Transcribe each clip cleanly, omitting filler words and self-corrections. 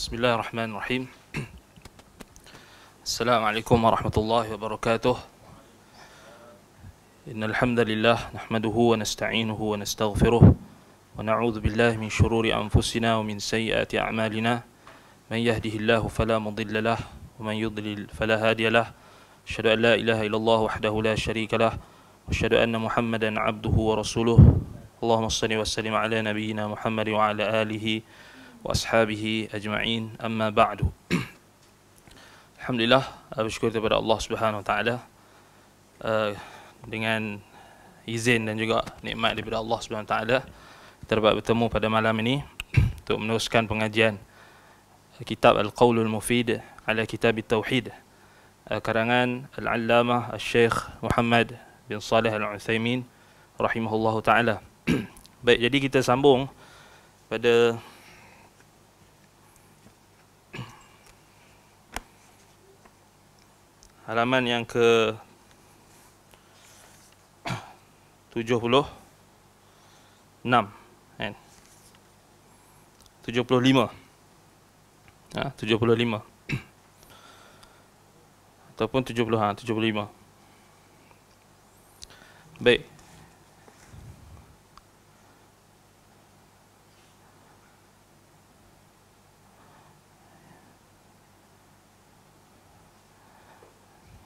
Bismillahirrahmanirrahim. Assalamualaikum warahmatullahi wabarakatuh. Innal hamdalillah nahmaduhu wa nasta'inuhu wa nastaghfiruh wa na'udzu billahi min shururi anfusina wa min sayyiati a'malina. Man yahdihillahu fala mudilla lahu wa man yudlil fala hadiya lahu. Asyhadu an la ilaha illallah wahdahu la syarika lahu wa asyhadu anna Muhammadan 'abduhu wa rasuluh. Allahumma shalli wa sallim ala nabiyyina Muhammad wa ala alihi wa ashabihi ajma'in, amma ba'du. Alhamdulillah, bersyukur kepada Allah Subhanahu wa taala dengan izin dan juga nikmat daripada Allah Subhanahu wa taala kita dapat bertemu pada malam ini untuk meneruskan pengajian kitab Al-Qaulul Mufid ala Kitab At-Tauhid karangan Al-Allamah Al-Syekh Muhammad bin Salih Al-Utsaimin rahimahullahu taala. Baik, jadi kita sambung pada halaman yang ke 76 kan? 75 75 ataupun 75. Baik,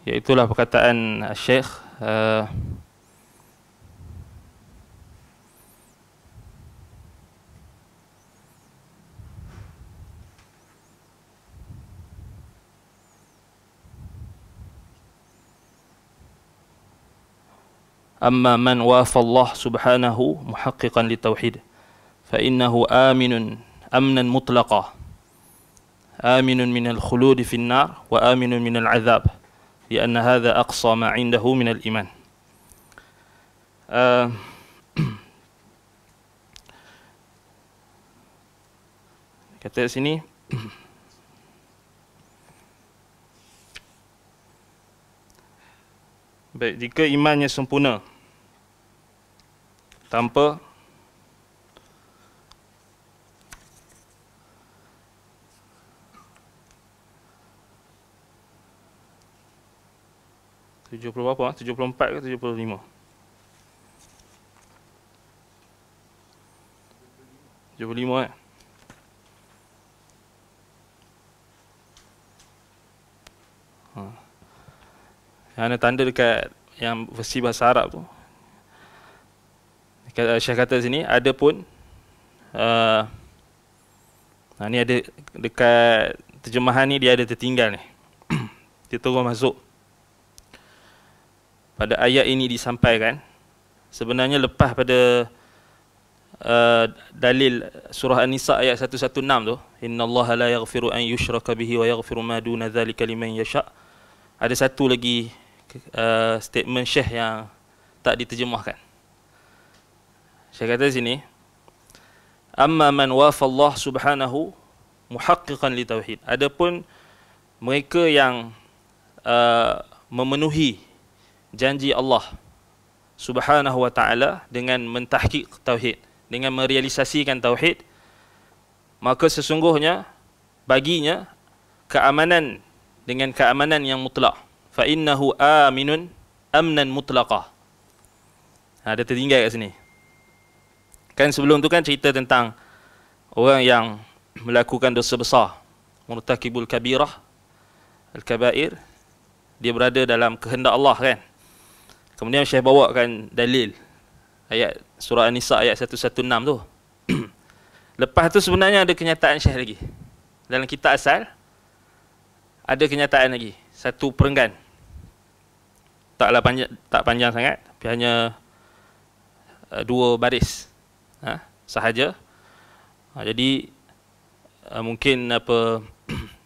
iaitulah perkataan Syekh amma man wafa Allah subhanahu muhaqqiqan litauhid fa innahu aminun amnan mutlaqa aminun minal khuludi fin nar wa aminun minal azab لأن هذا أقصى ما عنده من الإيمان. Kata sini baik, jika imannya sempurna tanpa berapa? 74 ke 75? 75 eh? Ada tanda dekat yang versi bahasa Arab tu. Syekh kata sini, ada pun ni ada dekat terjemahan ni, dia ada tertinggal ni. Dia terus masuk. Pada ayat ini disampaikan, sebenarnya lepas pada dalil surah An-Nisa ayat 116 tu, innallaha la yaghfiru an yushraka bihi wa yaghfiru ma duna dzalika liman yasha. Ada satu lagi statement Syekh yang tak diterjemahkan. Syekh kata sini, amma man wafa Allah subhanahu muhaqqiqan li tauhid. Adapun mereka yang memenuhi janji Allah subhanahu wa ta'ala dengan mentahqiq tauhid, dengan merealisasikan tauhid, maka sesungguhnya baginya keamanan dengan keamanan yang mutlak. Fa innahu aminun amnan mutlaqah. Ada tertinggal kat sini. Kan sebelum tu kan cerita tentang orang yang melakukan dosa besar, murtakibul kabirah, al-kabair, dia berada dalam kehendak Allah kan. Kemudian Syekh bawakan dalil ayat surah An-Nisa ayat 116 tu. Lepas tu sebenarnya ada kenyataan Syekh lagi. Dalam kitab asal ada kenyataan lagi, satu perenggan. Tak panjang sangat, tapi hanya 2 baris sahaja. Jadi mungkin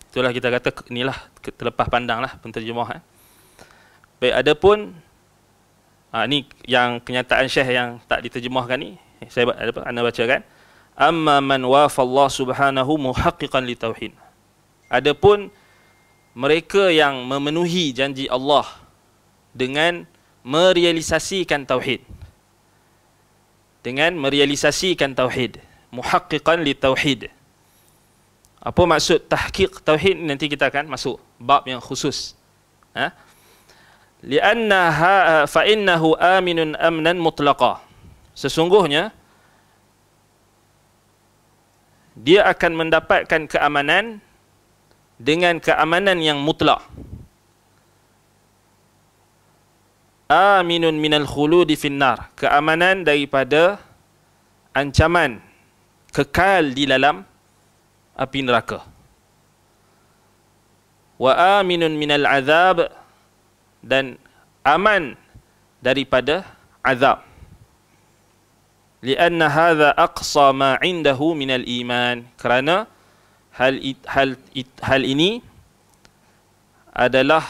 itulah kita kata inilah terlepas pandanglah penterjemah. Baik, adapun ni yang kenyataan Syekh yang tak diterjemahkan ni, saya anda bacakan. Amma man wafa Allah subhanahu muhaqqiqan li tauhid. Adapun mereka yang memenuhi janji Allah dengan merealisasikan tauhid. Dengan merealisasikan tauhid, muhaqqiqan li tauhid. Apa maksud tahqiq tauhid? Nanti kita akan masuk bab yang khusus. Li'anna fa innahu aminun amnan mutlaqa. Sesungguhnya dia akan mendapatkan keamanan dengan keamanan yang mutlak. Aminun minal khuludi finnar, keamanan daripada ancaman kekal di dalam api neraka. Wa aminun minal azab, dan aman daripada azab. Lianna hadha aqsa ma indahu minal iman, kerana hal ini adalah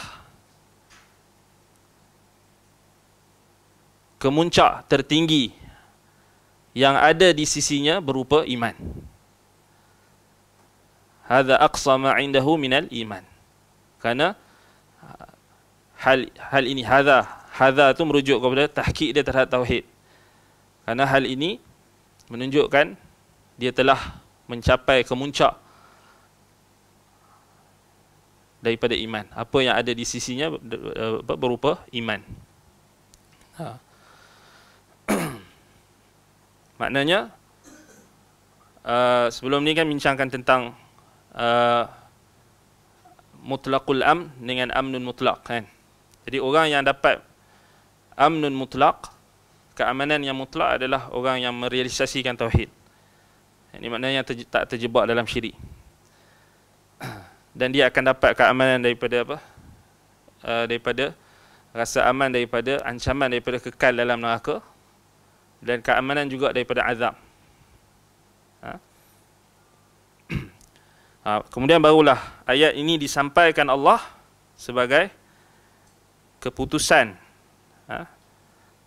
kemuncak tertinggi yang ada di sisinya berupa iman. Hadza aqsa ma indahu minal iman. Kerana hal ini, hadza tu merujuk kepada tahqiq dia terhadap tauhid. Kerana hal ini menunjukkan dia telah mencapai kemuncak daripada iman. Apa yang ada di sisinya berupa iman. Maknanya sebelum ni kan bincangkan tentang mutlaqul amn dengan amnun mutlaq kan. Jadi orang yang dapat amnun mutlaq, keamanan yang mutlak, adalah orang yang merealisasikan tauhid. Ini maknanya tak terjebak dalam syirik. Dan dia akan dapat keamanan daripada apa? Daripada rasa aman daripada ancaman daripada kekal dalam neraka, dan keamanan juga daripada azab. Kemudian barulah ayat ini disampaikan Allah sebagai keputusan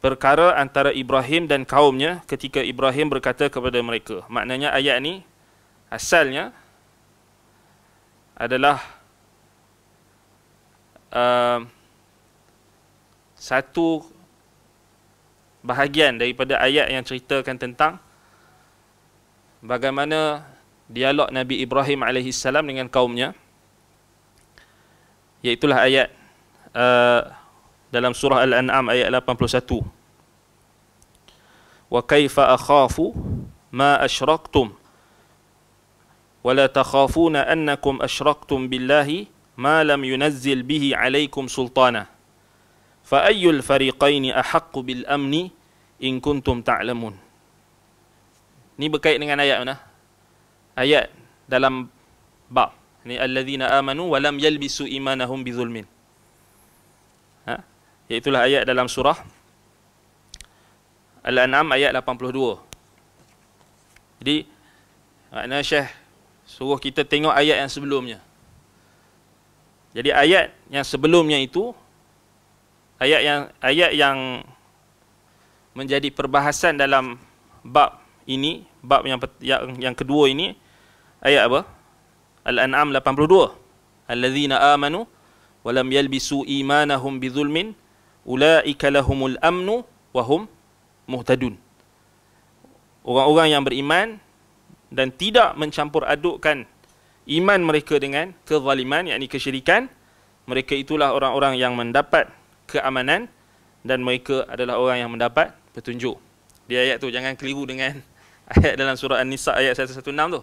perkara antara Ibrahim dan kaumnya ketika Ibrahim berkata kepada mereka. Maknanya ayat ni asalnya adalah satu bahagian daripada ayat yang ceritakan tentang bagaimana dialog Nabi Ibrahim AS dengan kaumnya, iaitulah ayat dalam surah Al-An'am ayat 81. Wa kaifa akhafu ma asyraktum wa la takhafuna annakum asyraktum billahi ma lam yunazzil bihi alaikum sultana fa ayyul fariqaini ahaqqu bil amni in kuntum ta'lamun. Ini berkait dengan ayat mana? Ayat dalam bab ni, alladzina amanu wa lam yalbisu imanahum bizulmin. Iaitulah ayat dalam surah Al-An'am ayat 82. Jadi makna Syekh suruh kita tengok ayat yang sebelumnya. Jadi ayat yang sebelumnya itu ayat yang menjadi perbahasan dalam bab ini, bab yang kedua ini, ayat apa? Al-An'am 82. Alladzina amanu wa lam yalbisu imanahum bizulmin ulaika lahumul amnu wa hum muhtadun. Orang-orang yang beriman dan tidak mencampur adukkan iman mereka dengan kezaliman, yakni kesyirikan, mereka itulah orang-orang yang mendapat keamanan dan mereka adalah orang yang mendapat petunjuk. Di ayat tu jangan keliru dengan ayat dalam surah An-Nisa ayat 116 tu.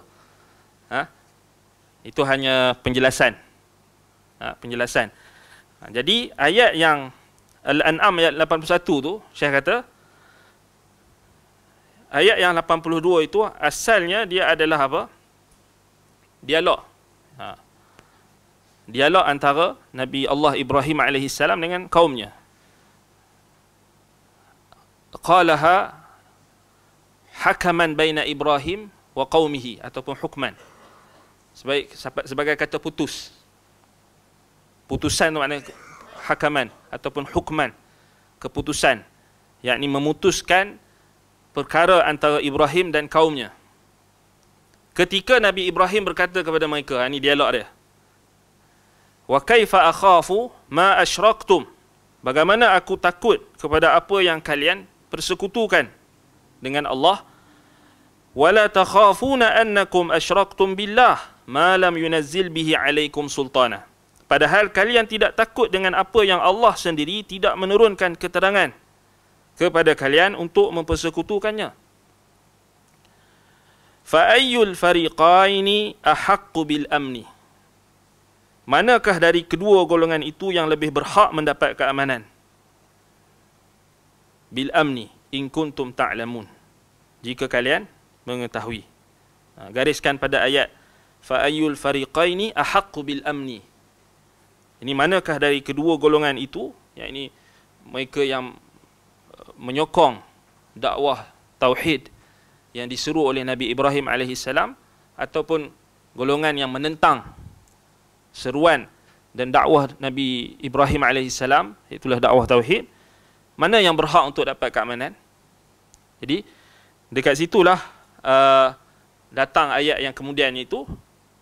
Itu hanya penjelasan. Penjelasan. Jadi ayat yang Al-An'am ayat 81 tu, Syekh kata ayat yang 82 itu asalnya dia adalah apa? Dialog. Dialog antara Nabi Allah Ibrahim AS dengan kaumnya. Qalaha hakaman baina Ibrahim wa qaumihi, ataupun hukman. Sebagai kata putus. Putusan tu maknanya hakaman ataupun hukman, keputusan, yakni memutuskan perkara antara Ibrahim dan kaumnya. Ketika Nabi Ibrahim berkata kepada mereka, ini dialog dia. Wa kaifa akhafu ma asyraktum, bagaimana aku takut kepada apa yang kalian persekutukan dengan Allah. Wala takhafuna annakum asyraktum billah, ma lam yunazzil bihi alaikum sultana. Padahal kalian tidak takut dengan apa yang Allah sendiri tidak menurunkan keterangan kepada kalian untuk mempersekutukannya. Fa ayyul fariqaini ahaqqu bil amni. Manakah dari kedua golongan itu yang lebih berhak mendapat keamanan? Bil amni in kuntum ta'lamun. Jika kalian mengetahui. Gariskan pada ayat fa ayyul fariqaini ahaqqu bil amni. Ini manakah dari kedua golongan itu, yakni mereka yang menyokong dakwah tauhid yang disuruh oleh Nabi Ibrahim alaihissalam, ataupun golongan yang menentang seruan dan dakwah Nabi Ibrahim alaihissalam, itulah dakwah tauhid, mana yang berhak untuk dapat keamanan? Jadi dekat situlah datang ayat yang kemudian itu,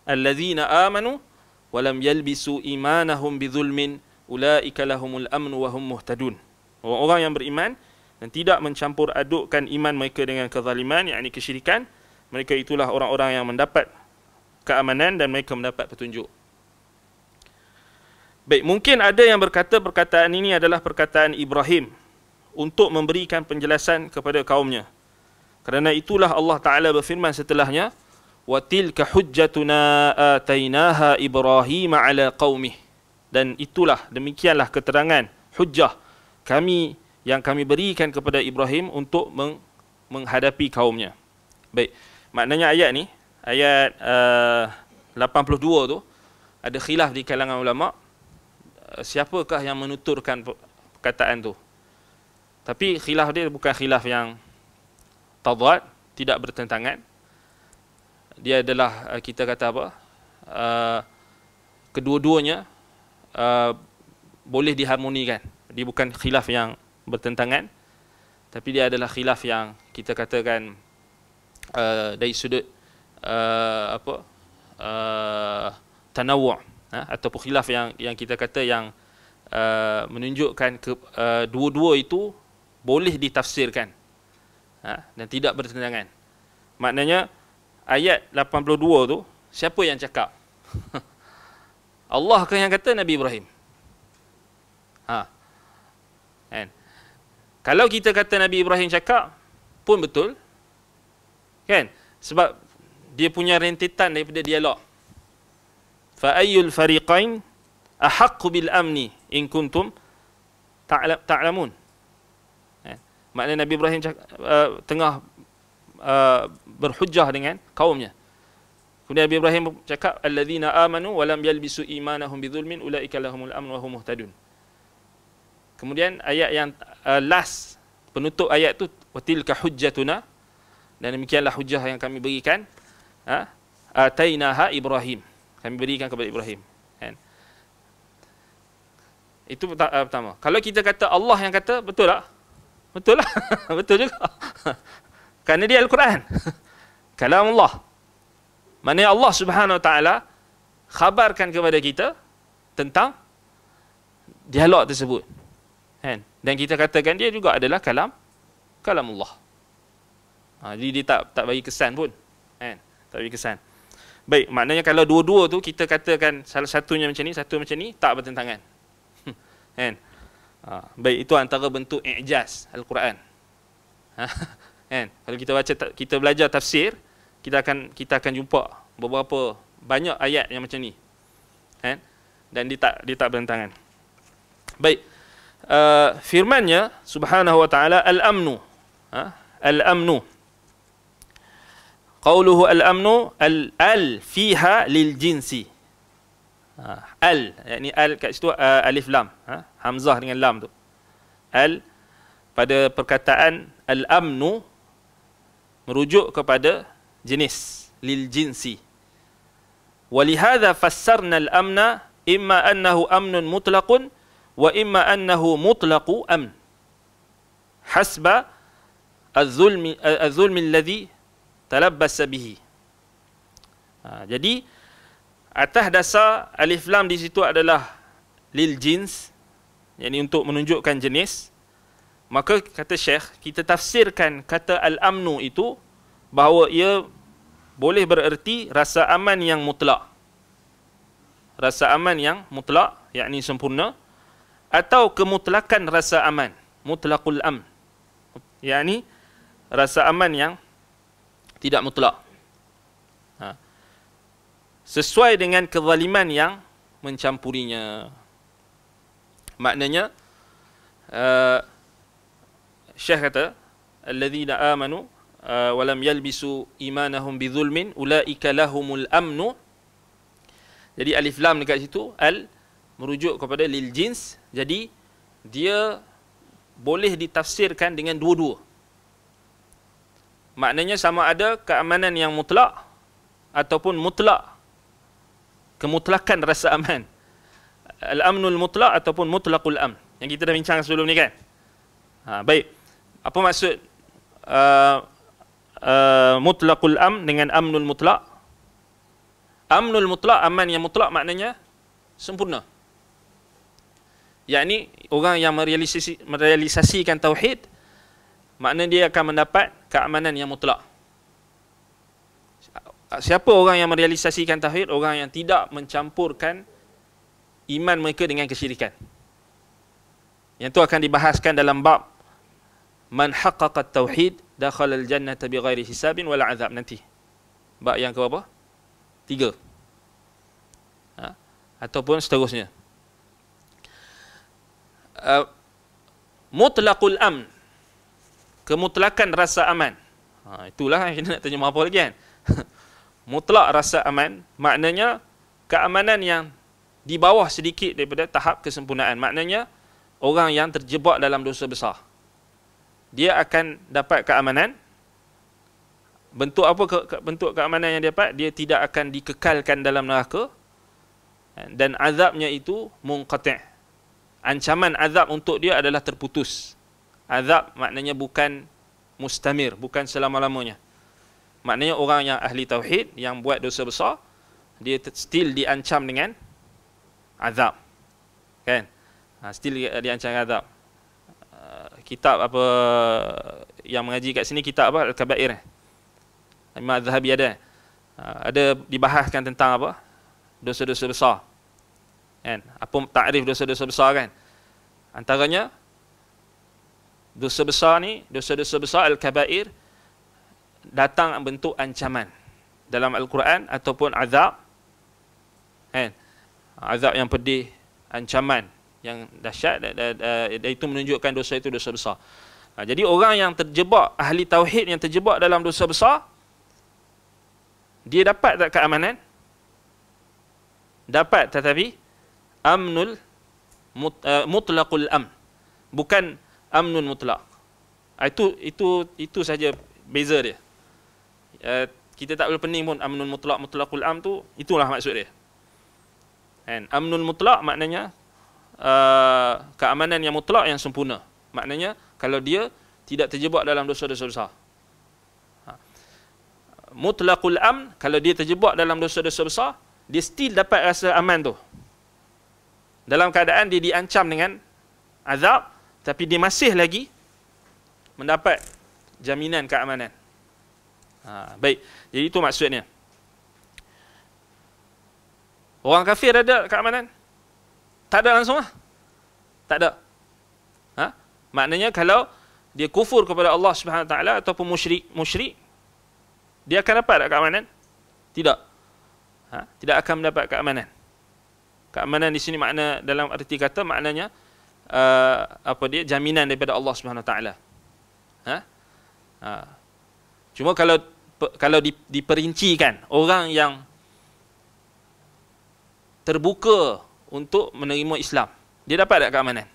allazina amanu walam yalbisu imanahum bidzulmin ulaika lahumul amnu wa hum muhtadun. Orang-orang yang beriman dan tidak mencampur adukkan iman mereka dengan kezaliman, yakni kesyirikan, mereka itulah orang-orang yang mendapat keamanan dan mereka mendapat petunjuk. Baik, mungkin ada yang berkata perkataan ini adalah perkataan Ibrahim untuk memberikan penjelasan kepada kaumnya. Kerana itulah Allah Ta'ala berfirman setelahnya, وَتِلْكَ حُجَّتُنَا آتَيْنَاهَا إِبْرَاهِيمَ عَلَى قَوْمِهِ. Dan itulah, demikianlah keterangan, hujjah kami yang kami berikan kepada Ibrahim untuk menghadapi kaumnya. Baik, maknanya ayat ni, ayat 82 tu, ada khilaf di kalangan ulama, siapakah yang menuturkan perkataan tu. Tapi khilaf dia bukan khilaf yang tadad, tidak bertentangan. Dia adalah, kita kata apa, kedua-duanya boleh diharmonikan. Dia bukan khilaf yang bertentangan, tapi dia adalah khilaf yang kita katakan dari sudut tanawwu', ataupun khilaf yang kita kata yang menunjukkan dua-dua itu boleh ditafsirkan dan tidak bertentangan. Maknanya ayat 82 tu, siapa yang cakap? Allah ke yang kata Nabi Ibrahim? Kan? Kalau kita kata Nabi Ibrahim cakap pun betul, kan? Sebab dia punya rentetan daripada dialog. Fa ayyul fariqain ahaqqu bil amni in kuntum ta'lamun. Maknanya Nabi Ibrahim tengah berhujjah dengan kaumnya. Kemudian Nabi Ibrahim cakap, alladzina amanu wa lam yalbisu imanahum bidzulmin ulaika lahumul amnu wa hum muhtadun. Kemudian ayat yang last, penutup ayat tu, watilka hujjatuna, dan demikianlah hujjah yang kami berikan, atainaha Ibrahim, kami berikan kepada Ibrahim. Kan? Itu pertama. Kalau kita kata Allah yang kata, betul tak? Betul lah. Betul juga. Kerana dia Al-Quran. Kalam Allah. Maknanya Allah Subhanahu Wa Taala khabarkan kepada kita tentang dialog tersebut. Kan? Dan kita katakan dia juga adalah kalam Allah. Jadi dia tak bagi kesan pun. Kan? Tak bagi kesan. Baik, maknanya kalau dua-dua tu kita katakan salah satunya macam ni, satu macam ni, tak bertentangan. Kan? Baik, itu antara bentuk i'jaz Al-Quran. Kan? Kalau kita baca, kita belajar tafsir, kita akan jumpa beberapa banyak ayat yang macam ni. Kan? Dan dia tak bertentangan. Baik. Firman-Nya Subhanahu wa taala al-amnu. Al-amnu. Qauluhu al-amnu al fiha lil jinsi. Al, yakni al kat situ alif lam, hamzah dengan lam tu. Al pada perkataan al-amnu merujuk kepada jenis, lil jinsi. Walihadza fassarna al-amna imma annahu amnun mutlaqun wa imma annahu mutlaqu amn hasba az-zulmi alladhi talabbasa bihi. Jadi atas dasar alif lam di situ adalah lil jins, yakni untuk menunjukkan jenis. Maka kata Syekh, kita tafsirkan kata al-amnu itu bahawa ia boleh bererti rasa aman yang mutlak. Rasa aman yang mutlak, yakni sempurna, atau kemutlakan rasa aman, mutlaqul amn, yakni rasa aman yang tidak mutlak. Sesuai dengan kezaliman yang mencampurinya. Maknanya Syekh kata, alladzina amanu wa lam yalbisu imanahum bidzulmin ulaika lahumul amnu. Jadi alif lam dekat situ al merujuk kepada lil jins. Jadi dia boleh ditafsirkan dengan dua-dua. Maknanya sama ada keamanan yang mutlak ataupun mutlak, kemutlakan rasa aman. Al-amnul mutlak ataupun mutlaqul amn, yang kita dah bincang sebelum ni kan. Baik. Apa maksud mutlaqul amn dengan amnul mutlak? Amnul mutlak, aman yang mutlak, maknanya sempurna. Yakni orang yang merealisasikan tauhid, maknanya dia akan mendapat keamanan yang mutlak. Siapa orang yang merealisasikan tauhid? Orang yang tidak mencampurkan iman mereka dengan kesyirikan. Yang itu akan dibahaskan dalam bab man haqqaqa tauhid dakhala al-jannata bighairi hisabin wala azab nanti. Bab yang ke berapa? 3. Ataupun seterusnya. Mutlaqul amn, kemutlakan rasa aman. Itulah yang kita nak terjemah apa lagi kan. Mutlak rasa aman, maknanya keamanan yang di bawah sedikit daripada tahap kesempurnaan. Maknanya orang yang terjebak dalam dosa besar, dia akan dapat keamanan. Bentuk apa bentuk keamanan yang dia dapat? Dia tidak akan dikekalkan dalam neraka, dan azabnya itu munqati'. Ancaman azab untuk dia adalah terputus. Azab maknanya bukan mustamir, bukan selama-lamanya. Maknanya orang yang ahli tauhid, yang buat dosa besar, dia still diancam dengan azab. Kan? Still diancam dengan azab. Kitab apa yang mengaji kat sini, kitab apa? Al-Kabair. Imam Az-Zahabi ada. Ada dibahaskan tentang apa? Dosa-dosa besar. Kan? Apa takrif dosa-dosa besar kan? Antaranya dosa besar ni, dosa-dosa besar Al-Kabair datang bentuk ancaman dalam Al-Quran ataupun azab, kan? Azab yang pedih, ancaman yang dahsyat, itu menunjukkan dosa itu dosa besar. Jadi orang yang terjebak, ahli tauhid yang terjebak dalam dosa besar, dia dapat tak keamanan? Dapat, tetapi amnul mutlaqul amn, bukan amnul mutlaq. Itu saja beza dia. Kita tak boleh pening pun amnul mutlaq, mutlaqul amn tu, itulah maksud dia. Kan? Amnul mutlaq maknanya keamanan yang mutlak yang sempurna. Maknanya kalau dia tidak terjebak dalam dosa-dosa besar. Mutlaqul amn, kalau dia terjebak dalam dosa-dosa besar, dia still dapat rasa aman tu. Dalam keadaan dia diancam dengan azab, tapi dia masih lagi mendapat jaminan keamanan. Baik, jadi itu maksudnya. Orang kafir ada keamanan? Tak ada langsung lah. Tak ada. Maknanya kalau dia kufur kepada Allah Subhanahu Wa Taala ataupun musyrik, dia akan dapat tak keamanan? Tidak. Tidak akan mendapat keamanan. Keamanan di sini makna dalam arti kata maknanya jaminan daripada Allah Subhanahu Wa Taala. Cuma kalau diperincikan, orang yang terbuka untuk menerima Islam, dia dapat tak keamanan?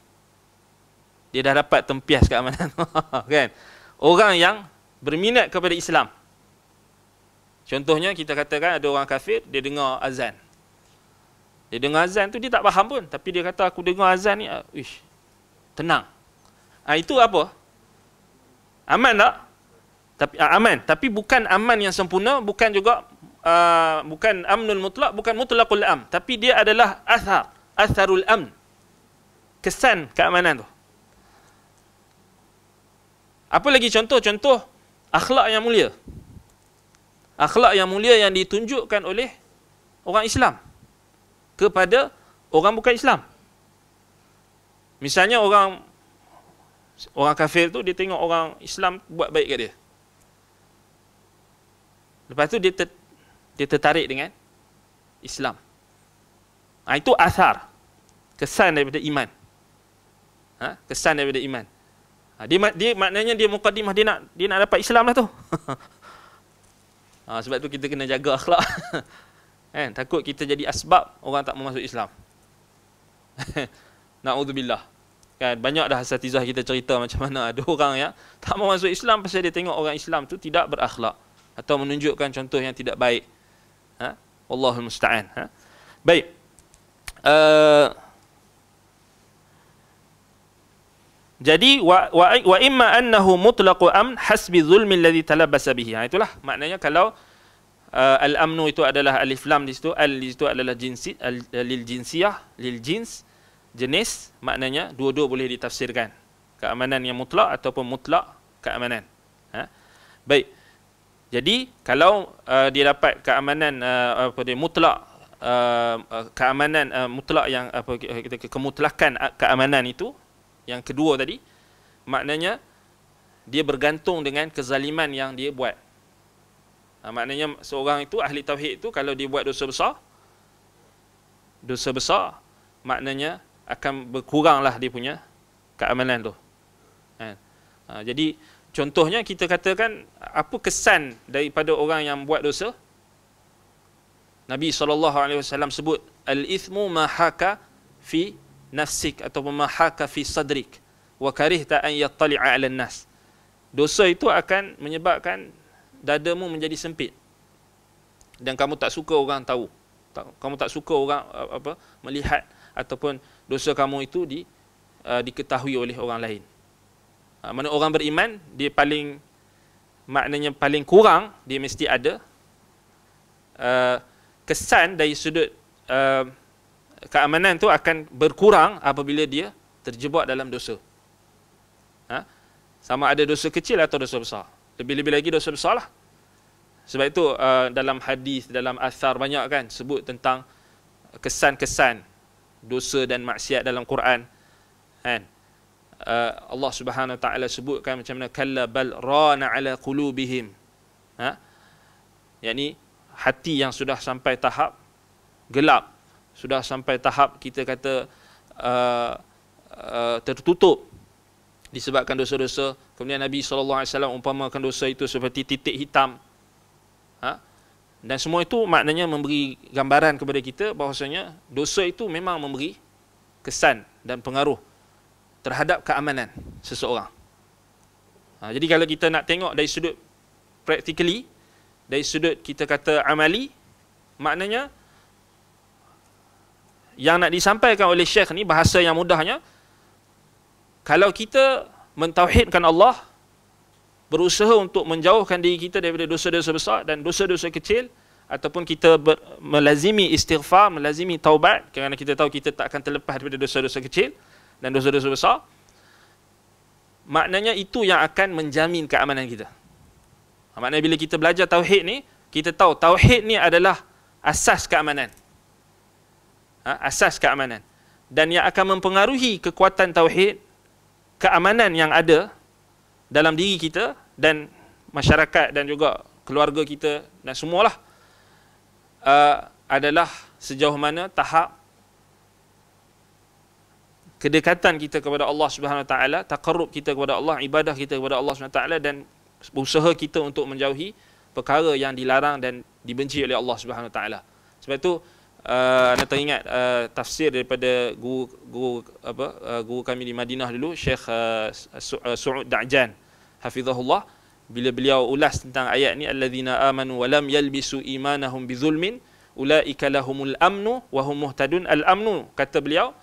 Dia dah dapat tempias keamanan. Kan? Orang yang berminat kepada Islam, contohnya kita katakan ada orang kafir, dia dengar azan. Dia dengar azan tu dia tak faham pun, tapi dia kata aku dengar azan ni, tenang. Itu apa? Aman tak? Tapi aman, tapi bukan aman yang sempurna, bukan juga bukan amnul mutlak, bukan mutlaqul amn, tapi dia adalah atharul amn, kesan keamanan tu. Apa lagi contoh akhlak yang mulia? Akhlak yang mulia yang ditunjukkan oleh orang Islam kepada orang bukan Islam. Misalnya orang kafir tu, dia tengok orang Islam buat baik kat dia. Lepas tu dia tertarik dengan Islam. Itu athar, kesan daripada iman. Kesan daripada iman. Dia maknanya dia muqaddimah, dia nak dapat Islam lah tu. Sebab tu kita kena jaga akhlak. Kan? Takut kita jadi asbab orang tak mau masuk Islam. Na'udzubillah. Kan, banyak dah asatizah kita cerita macam mana ada orang yang tak mau masuk Islam pasal dia tengok orang Islam tu tidak berakhlak atau menunjukkan contoh yang tidak baik. Wallahul musta'an. Baik. Jadi wa imma annahu mutlaqu amn hasbi zulmi alladhi talabasa bihi. Itulah maknanya kalau al-amnu itu adalah alif lam di situ, di situ adalah jinsi lil jinsiyah, lil jins, jenis, maknanya dua-dua boleh ditafsirkan. Keamanan yang mutlak ataupun mutlak keamanan. Baik. Jadi kalau dia dapat keamanan mutlak, keamanan mutlak yang kemutlakan keamanan itu, yang kedua tadi, maknanya dia bergantung dengan kezaliman yang dia buat. Maknanya seorang itu, ahli tauhid itu, kalau dia buat dosa besar, maknanya akan berkuranglah dia punya keamanan tu. Jadi contohnya kita katakan, apa kesan daripada orang yang buat dosa? Nabi SAW sebut, al-ithmu ma haka fi nafsik ataupun ma haka fi sadrik wa karihta an yattali'a 'alan nas. Dosa itu akan menyebabkan dadamu menjadi sempit dan kamu tak suka orang tahu. Kamu tak suka orang melihat ataupun dosa kamu itu diketahui oleh orang lain. Mana orang beriman, dia maknanya paling kurang dia mesti ada kesan dari sudut keamanan tu akan berkurang apabila dia terjebak dalam dosa. Sama ada dosa kecil atau dosa besar. Lebih-lebih lagi dosa besar lah. Sebab itu dalam hadis, dalam athar banyak kan sebut tentang kesan-kesan dosa dan maksiat dalam Quran. Kan? Allah Subhanahu Wa Taala sebutkan macam mana, kalla bal rana ala qulubihim. Yakni hati yang sudah sampai tahap gelap, sudah sampai tahap kita kata tertutup disebabkan dosa-dosa. Kemudian Nabi SAW umpamakan dosa itu seperti titik hitam. Dan semua itu maknanya memberi gambaran kepada kita bahawasanya dosa itu memang memberi kesan dan pengaruh terhadap keamanan seseorang. Jadi kalau kita nak tengok dari sudut practically, dari sudut kita kata amali, maknanya yang nak disampaikan oleh Syekh ni, bahasa yang mudahnya, kalau kita mentauhidkan Allah, berusaha untuk menjauhkan diri kita daripada dosa-dosa besar dan dosa-dosa kecil, ataupun kita melazimi istighfar, melazimi taubat, kerana kita tahu kita tak akan terlepas daripada dosa-dosa kecil dan dosa-dosa besar, maknanya itu yang akan menjamin keamanan kita. Maknanya bila kita belajar tauhid ni, kita tahu tauhid ni adalah asas keamanan. Asas keamanan. Dan yang akan mempengaruhi kekuatan tauhid, keamanan yang ada dalam diri kita dan masyarakat dan juga keluarga kita dan semualah, adalah sejauh mana tahap kedekatan kita kepada Allah Subhanahu Wa Taala, taqarrub kita kepada Allah, ibadah kita kepada Allah Subhanahu Wa Taala, dan usaha kita untuk menjauhi perkara yang dilarang dan dibenci oleh Allah Subhanahu Wa Taala. Sebab itu anda teringat tafsir daripada guru kami di Madinah dulu, Syekh Su'ud Da'jan hafizahullah, bila beliau ulas tentang ayat ni, alladzina amanu wa lam yalbisu imanahum bizulmin ulaika lahumul amnu wa hum muhtadun. Al-amnu, kata beliau,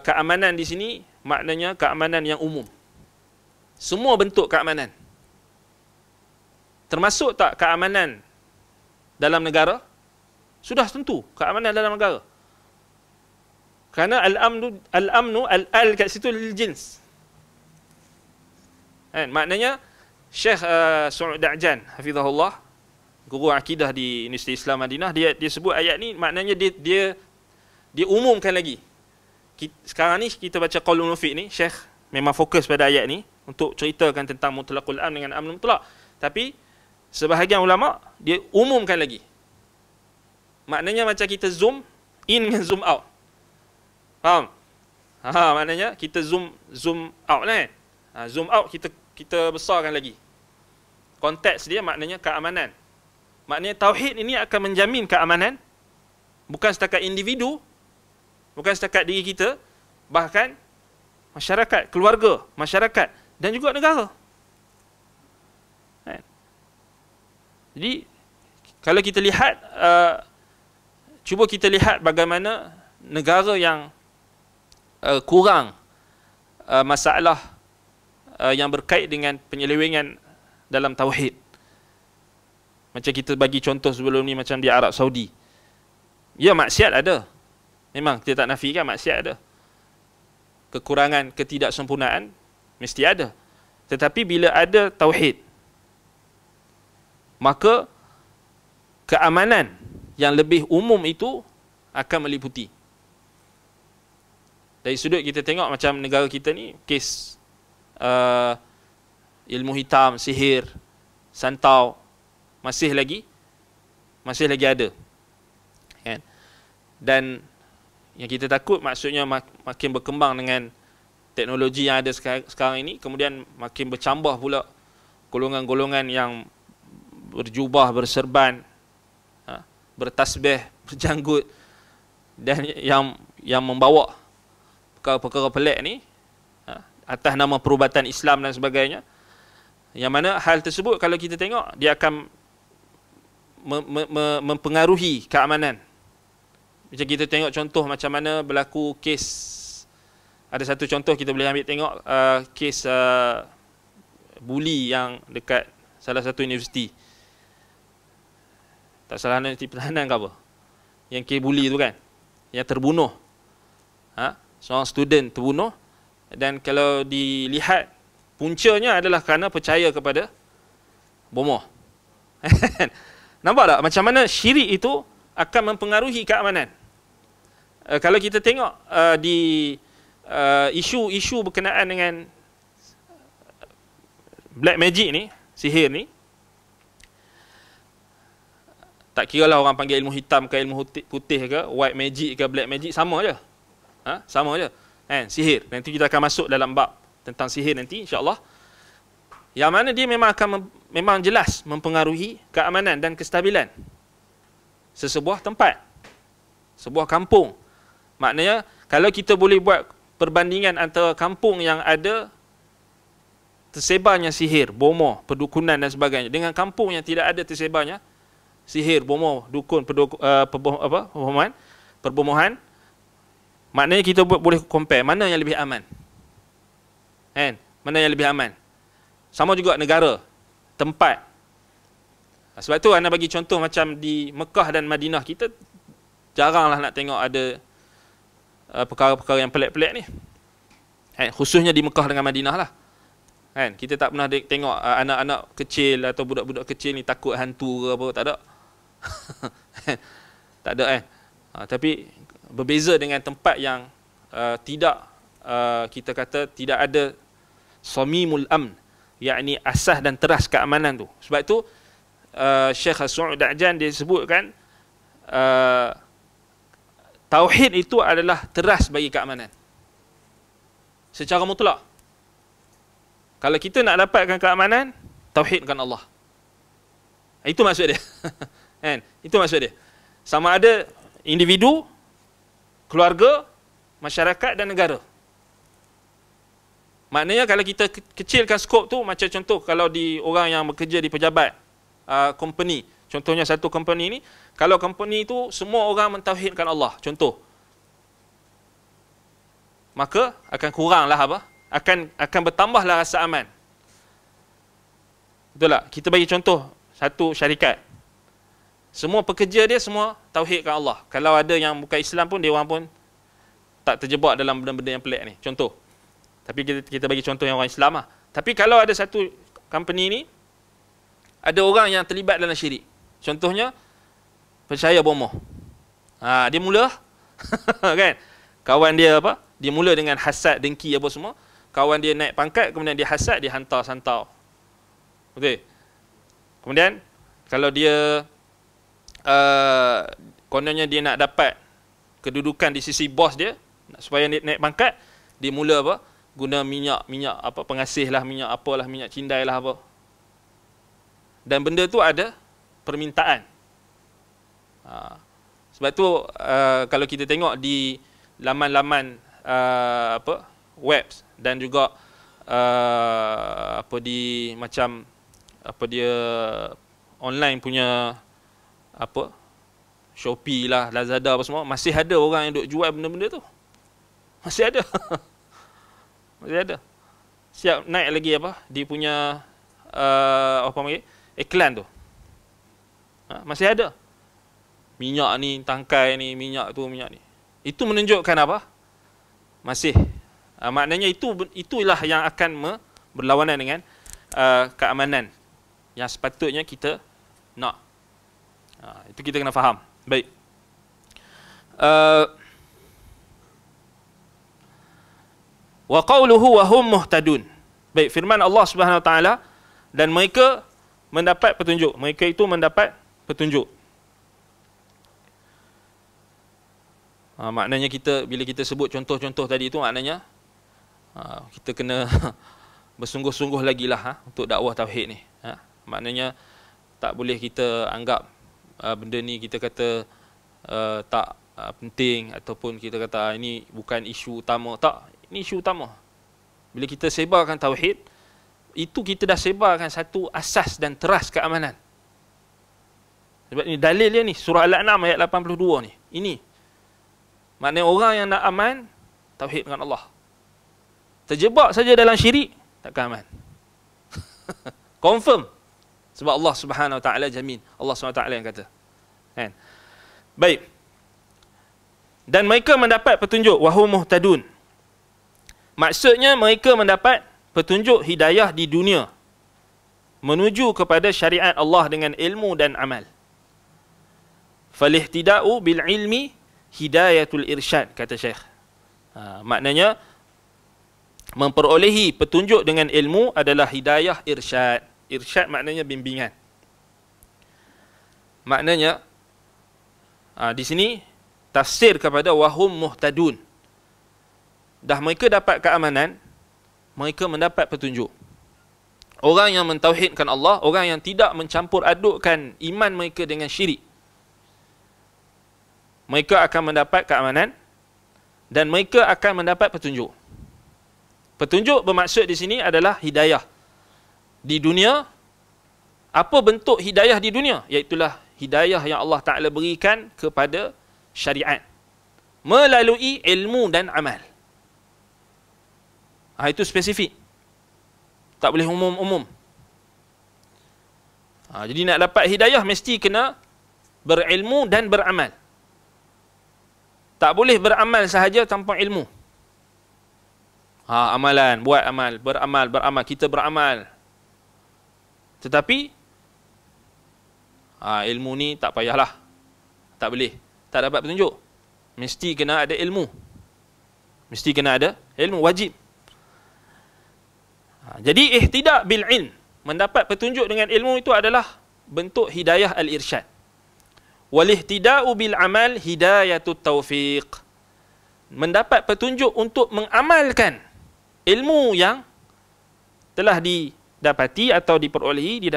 keamanan di sini maknanya keamanan yang umum. Semua bentuk keamanan. Termasuk tak keamanan dalam negara? Sudah tentu keamanan dalam negara. Kerana al-amnu al kat situ lil jins. Maknanya Syekh Su'ud Da'jan hafizahullah, guru akidah di Universiti Islam Madinah, dia sebut ayat ni maknanya dia umumkan lagi. Sekarang ni kita baca Qaulul Mufid ni, Syekh memang fokus pada ayat ni untuk ceritakan tentang mutlaqul amn dengan amn mutlaq. Tapi sebahagian ulama dia umumkan lagi. Maknanya macam kita zoom in dengan zoom out. Faham? Maknanya kita zoom out lah. Zoom out kita besarkan lagi. Konteks dia maknanya keamanan. Maknanya tauhid ini akan menjamin keamanan bukan setakat individu, bukan setakat diri kita, bahkan masyarakat, keluarga, masyarakat dan juga negara. Jadi kalau kita lihat, cuba kita lihat bagaimana negara yang kurang masalah yang berkait dengan penyelewengan dalam tauhid. Macam kita bagi contoh sebelum ni, macam di Arab Saudi. Ya, maksiat ada. Memang kita tak nafikan maksiat ada. Kekurangan, ketidaksempurnaan mesti ada. Tetapi bila ada tauhid, maka keamanan yang lebih umum itu akan meliputi. Dari sudut kita tengok macam negara kita ni, kes ilmu hitam, sihir, santau masih lagi ada, kan? Dan yang kita takut maksudnya makin berkembang dengan teknologi yang ada sekarang ini, kemudian makin bercambah pula golongan-golongan yang berjubah, berserban, bertasbih, berjanggut, dan yang membawa perkara-perkara pelik ni atas nama perubatan Islam dan sebagainya. Yang mana hal tersebut kalau kita tengok, dia akan mempengaruhi keamanan. Macam kita tengok contoh macam mana berlaku kes, ada satu contoh kita boleh ambil tengok, kes buli yang dekat salah satu universiti. Tak salah universiti pertahanan ke apa, yang kes buli tu kan, yang terbunuh. Seorang student terbunuh, dan kalau dilihat puncanya adalah kerana percaya kepada bomoh. Nampak tak macam mana syirik itu akan mempengaruhi keamanan? Kalau kita tengok di isu-isu berkenaan dengan black magic ni, sihir ni, tak kira lah orang panggil ilmu hitam ke ilmu putih ke, white magic ke black magic, sama je. Sama je. Sihir. Nanti kita akan masuk dalam bab tentang sihir nanti, insya-Allah. Yang mana dia memang akan memang jelas mempengaruhi keamanan dan kestabilan sesebuah tempat, sebuah kampung. Maknanya kalau kita boleh buat perbandingan antara kampung yang ada tersebarnya sihir, bomoh, perdukunan dan sebagainya dengan kampung yang tidak ada tersebarnya sihir, bomoh, dukun, perbomohan, maknanya kita boleh compare mana yang lebih aman. Mana yang lebih aman? Sama juga negara, tempat. Sebab tu anda bagi contoh macam di Mekah dan Madinah, kita jaranglah nak tengok ada perkara-perkara yang pelik-pelik ni. Khususnya di Mekah dengan Madinah lah. Kita tak pernah tengok anak-anak kecil atau budak-budak kecil ni takut hantu ke apa, tak ada. Tak ada tapi berbeza dengan tempat yang tidak kita kata tidak ada samimul amn, yakni asas dan teras keamanan tu. Sebab itu Syekh As-Su'ud Da'jan dia sebutkan tauhid itu adalah teras bagi keamanan secara mutlak. Kalau kita nak dapatkan keamanan, tauhidkan Allah. Itu maksud dia. Itu maksud dia. Sama ada individu, keluarga, masyarakat dan negara. Maknanya kalau kita kecilkan skop tu, macam contoh kalau di orang yang bekerja di pejabat company, contohnya satu company ni, kalau company itu semua orang mentauhidkan Allah, contoh, maka akan kuranglah apa? Akan bertambahlah rasa aman. Betul tak? Kita bagi contoh satu syarikat, semua pekerja dia semua tauhidkan Allah. Kalau ada yang bukan Islam pun, dia orang pun tak terjebak dalam benda-benda yang pelik ni, contoh. Tapi kita bagi contoh yang orang Islam lah. Tapi kalau ada satu company ni, ada orang yang terlibat dalam syirik, Contohnya, percaya bomoh. Dia mula kan? Kawan dia apa? Dia mula dengan hasad, dengki apa semua. Kawan dia naik pangkat, kemudian dia hasad, dia hantar santau. Betul? Kemudian, kalau dia kononnya dia nak dapat kedudukan di sisi bos dia, supaya dia naik pangkat, dia mula apa? Guna minyak apa, pengasih lah, minyak apalah, minyak cindai lah apa. Dan benda tu ada permintaan. Sebab tu kalau kita tengok di laman-laman webs dan juga di macam dia online punya Shopee lah, Lazada apa semua, masih ada orang yang duk jual benda-benda tu. Masih ada. Masih ada. Siap naik lagi dia punya iklan tu. Masih ada. Minyak ni, tangkai ni, minyak tu, minyak ni. Itu menunjukkan apa? Masih. Maknanya itulah yang akan berlawanan dengan keamanan yang sepatutnya kita nak. Itu kita kena faham. Baik. Wa qawluhu wa hum muhtadun. Baik, firman Allah Subhanahu Wa Taala, dan mereka mendapat petunjuk. Mereka itu mendapat petunjuk. Maknanya bila kita sebut contoh-contoh tadi itu, maknanya kita kena bersungguh-sungguh lagi lah untuk dakwah tauhid ni. Maknanya tak boleh kita anggap benda ni kita kata tak penting, ataupun kita kata ini bukan isu utama. Tak, ini isu utama. Bila kita sebarkan tauhid, itu kita dah sebarkan satu asas dan teras keamanan. Sebab ni dalil dia ni, surah Al-An'am ayat 82 ni. Ini maknanya orang yang nak aman, tauhid dengan Allah. Terjebak saja dalam syirik, takkan aman. Confirm. Sebab Allah Subhanahu Wa Taala jamin. Allah Subhanahu Wa Taala yang kata. Kan? Baik. Dan mereka mendapat petunjuk, wahum muhtadun. Maksudnya mereka mendapat petunjuk hidayah di dunia menuju kepada syariat Allah dengan ilmu dan amal. Falihtida'u bil ilmi hidayatul irsyad, kata Syekh. Maknanya memperolehi petunjuk dengan ilmu adalah hidayah irsyad. Irsyad maknanya bimbingan. Maknanya di sini tafsir kepada wahum muhtadun. Dah mereka dapat keamanan, mereka mendapat petunjuk. Orang yang mentauhidkan Allah, orang yang tidak mencampur adukkan iman mereka dengan syirik, mereka akan mendapat keamanan dan mereka akan mendapat petunjuk. Petunjuk bermaksud di sini adalah hidayah di dunia. Apa bentuk hidayah di dunia? Iaitulah hidayah yang Allah Ta'ala berikan kepada syariat melalui ilmu dan amal. Itu spesifik. Tak boleh umum-umum. Jadi nak dapat hidayah mesti kena berilmu dan beramal. Tak boleh beramal sahaja tanpa ilmu. Amalan, buat amal, beramal, kita beramal. Tetapi ilmu ni tak payahlah. Tak boleh. Tak dapat petunjuk. Mesti kena ada ilmu. Mesti kena ada ilmu, wajib. Jadi ihtidak bil ilm, mendapat petunjuk dengan ilmu itu adalah bentuk hidayah al-irsyad. Wal ihtida'u bil amal hidayatut taufiq. Mendapat petunjuk untuk mengamalkan ilmu yang telah didapati atau diperolehi,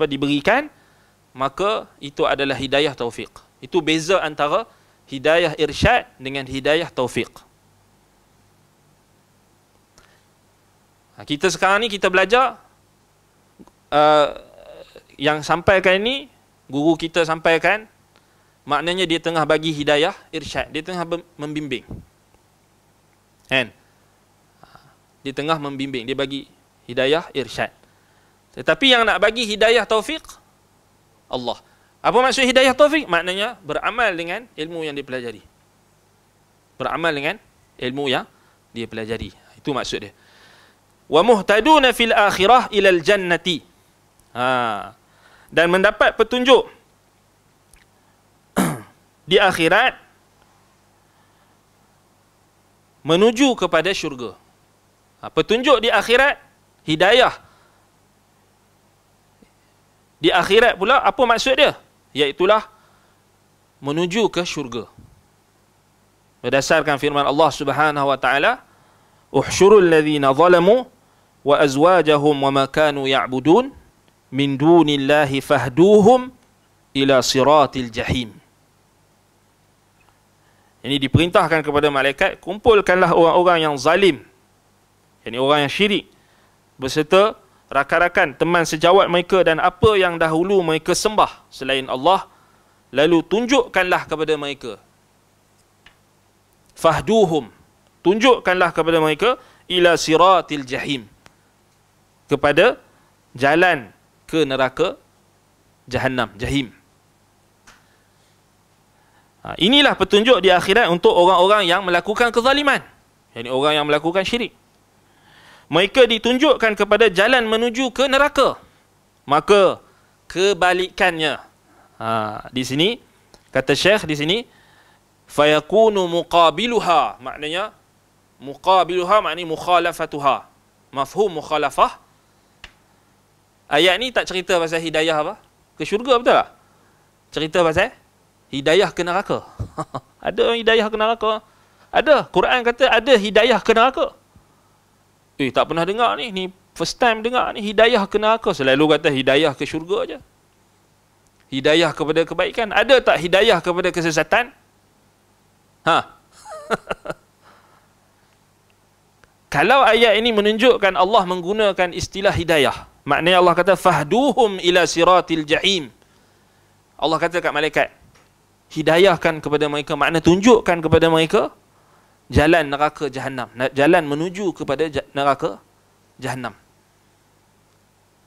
diberikan, maka itu adalah hidayah taufiq. Itu beza antara hidayah irsyad dengan hidayah taufiq. Kita sekarang ni kita belajar, yang sampaikan ini guru kita sampaikan, maknanya dia tengah bagi hidayah irsyad, dia tengah membimbing. Kan? Dia tengah membimbing, dia bagi hidayah irsyad. Tetapi yang nak bagi hidayah taufik Allah. Apa maksud hidayah taufik? Maknanya beramal dengan ilmu yang dia pelajari. Beramal dengan ilmu yang dia pelajari. Itu maksud dia. Wa muhtaduna fil akhirah ilal jannati. Dan mendapat petunjuk di akhirat menuju kepada syurga. Petunjuk di akhirat, hidayah di akhirat pula, apa maksud dia? Iaitulah menuju ke syurga. Berdasarkan firman Allah Subhanahu wa taala, "Uhsyurul ladzina zalamu wa azwajahum wa ma kanu ya'budun min dunillahi fahduhum ila siratil jahim." Ini diperintahkan kepada malaikat, kumpulkanlah orang-orang yang zalim, yakni orang yang syirik, beserta rakan-rakan, teman sejawat mereka dan apa yang dahulu mereka sembah selain Allah, lalu tunjukkanlah kepada mereka. Fahduhum, tunjukkanlah kepada mereka, ila siratil jahim, kepada jalan ke neraka Jahannam, Jahim. Inilah petunjuk di akhirat untuk orang-orang yang melakukan kezaliman, yakni orang yang melakukan syirik. Mereka ditunjukkan kepada jalan menuju ke neraka. Maka kebalikannya, di sini kata Syekh di sini, fayakunu muqabiluha, maknanya mukhalafatuha. Mafhum mukhalafah. Ayat ni tak cerita pasal hidayah apa? Ke syurga, betul tak? Cerita pasal hidayah ke neraka. Ada hidayah ke neraka? Ada. Quran kata ada hidayah ke neraka. Tak pernah dengar ni. Ni first time dengar ni, hidayah ke neraka. Selalu kata hidayah ke syurga je. Hidayah kepada kebaikan. Ada tak hidayah kepada kesesatan? Kalau ayat ini menunjukkan Allah menggunakan istilah hidayah, maknanya Allah kata fahduhum ila siratil jahim. Allah kata kat malaikat, hidayahkan kepada mereka, makna tunjukkan kepada mereka jalan neraka Jahannam, jalan menuju kepada neraka Jahannam.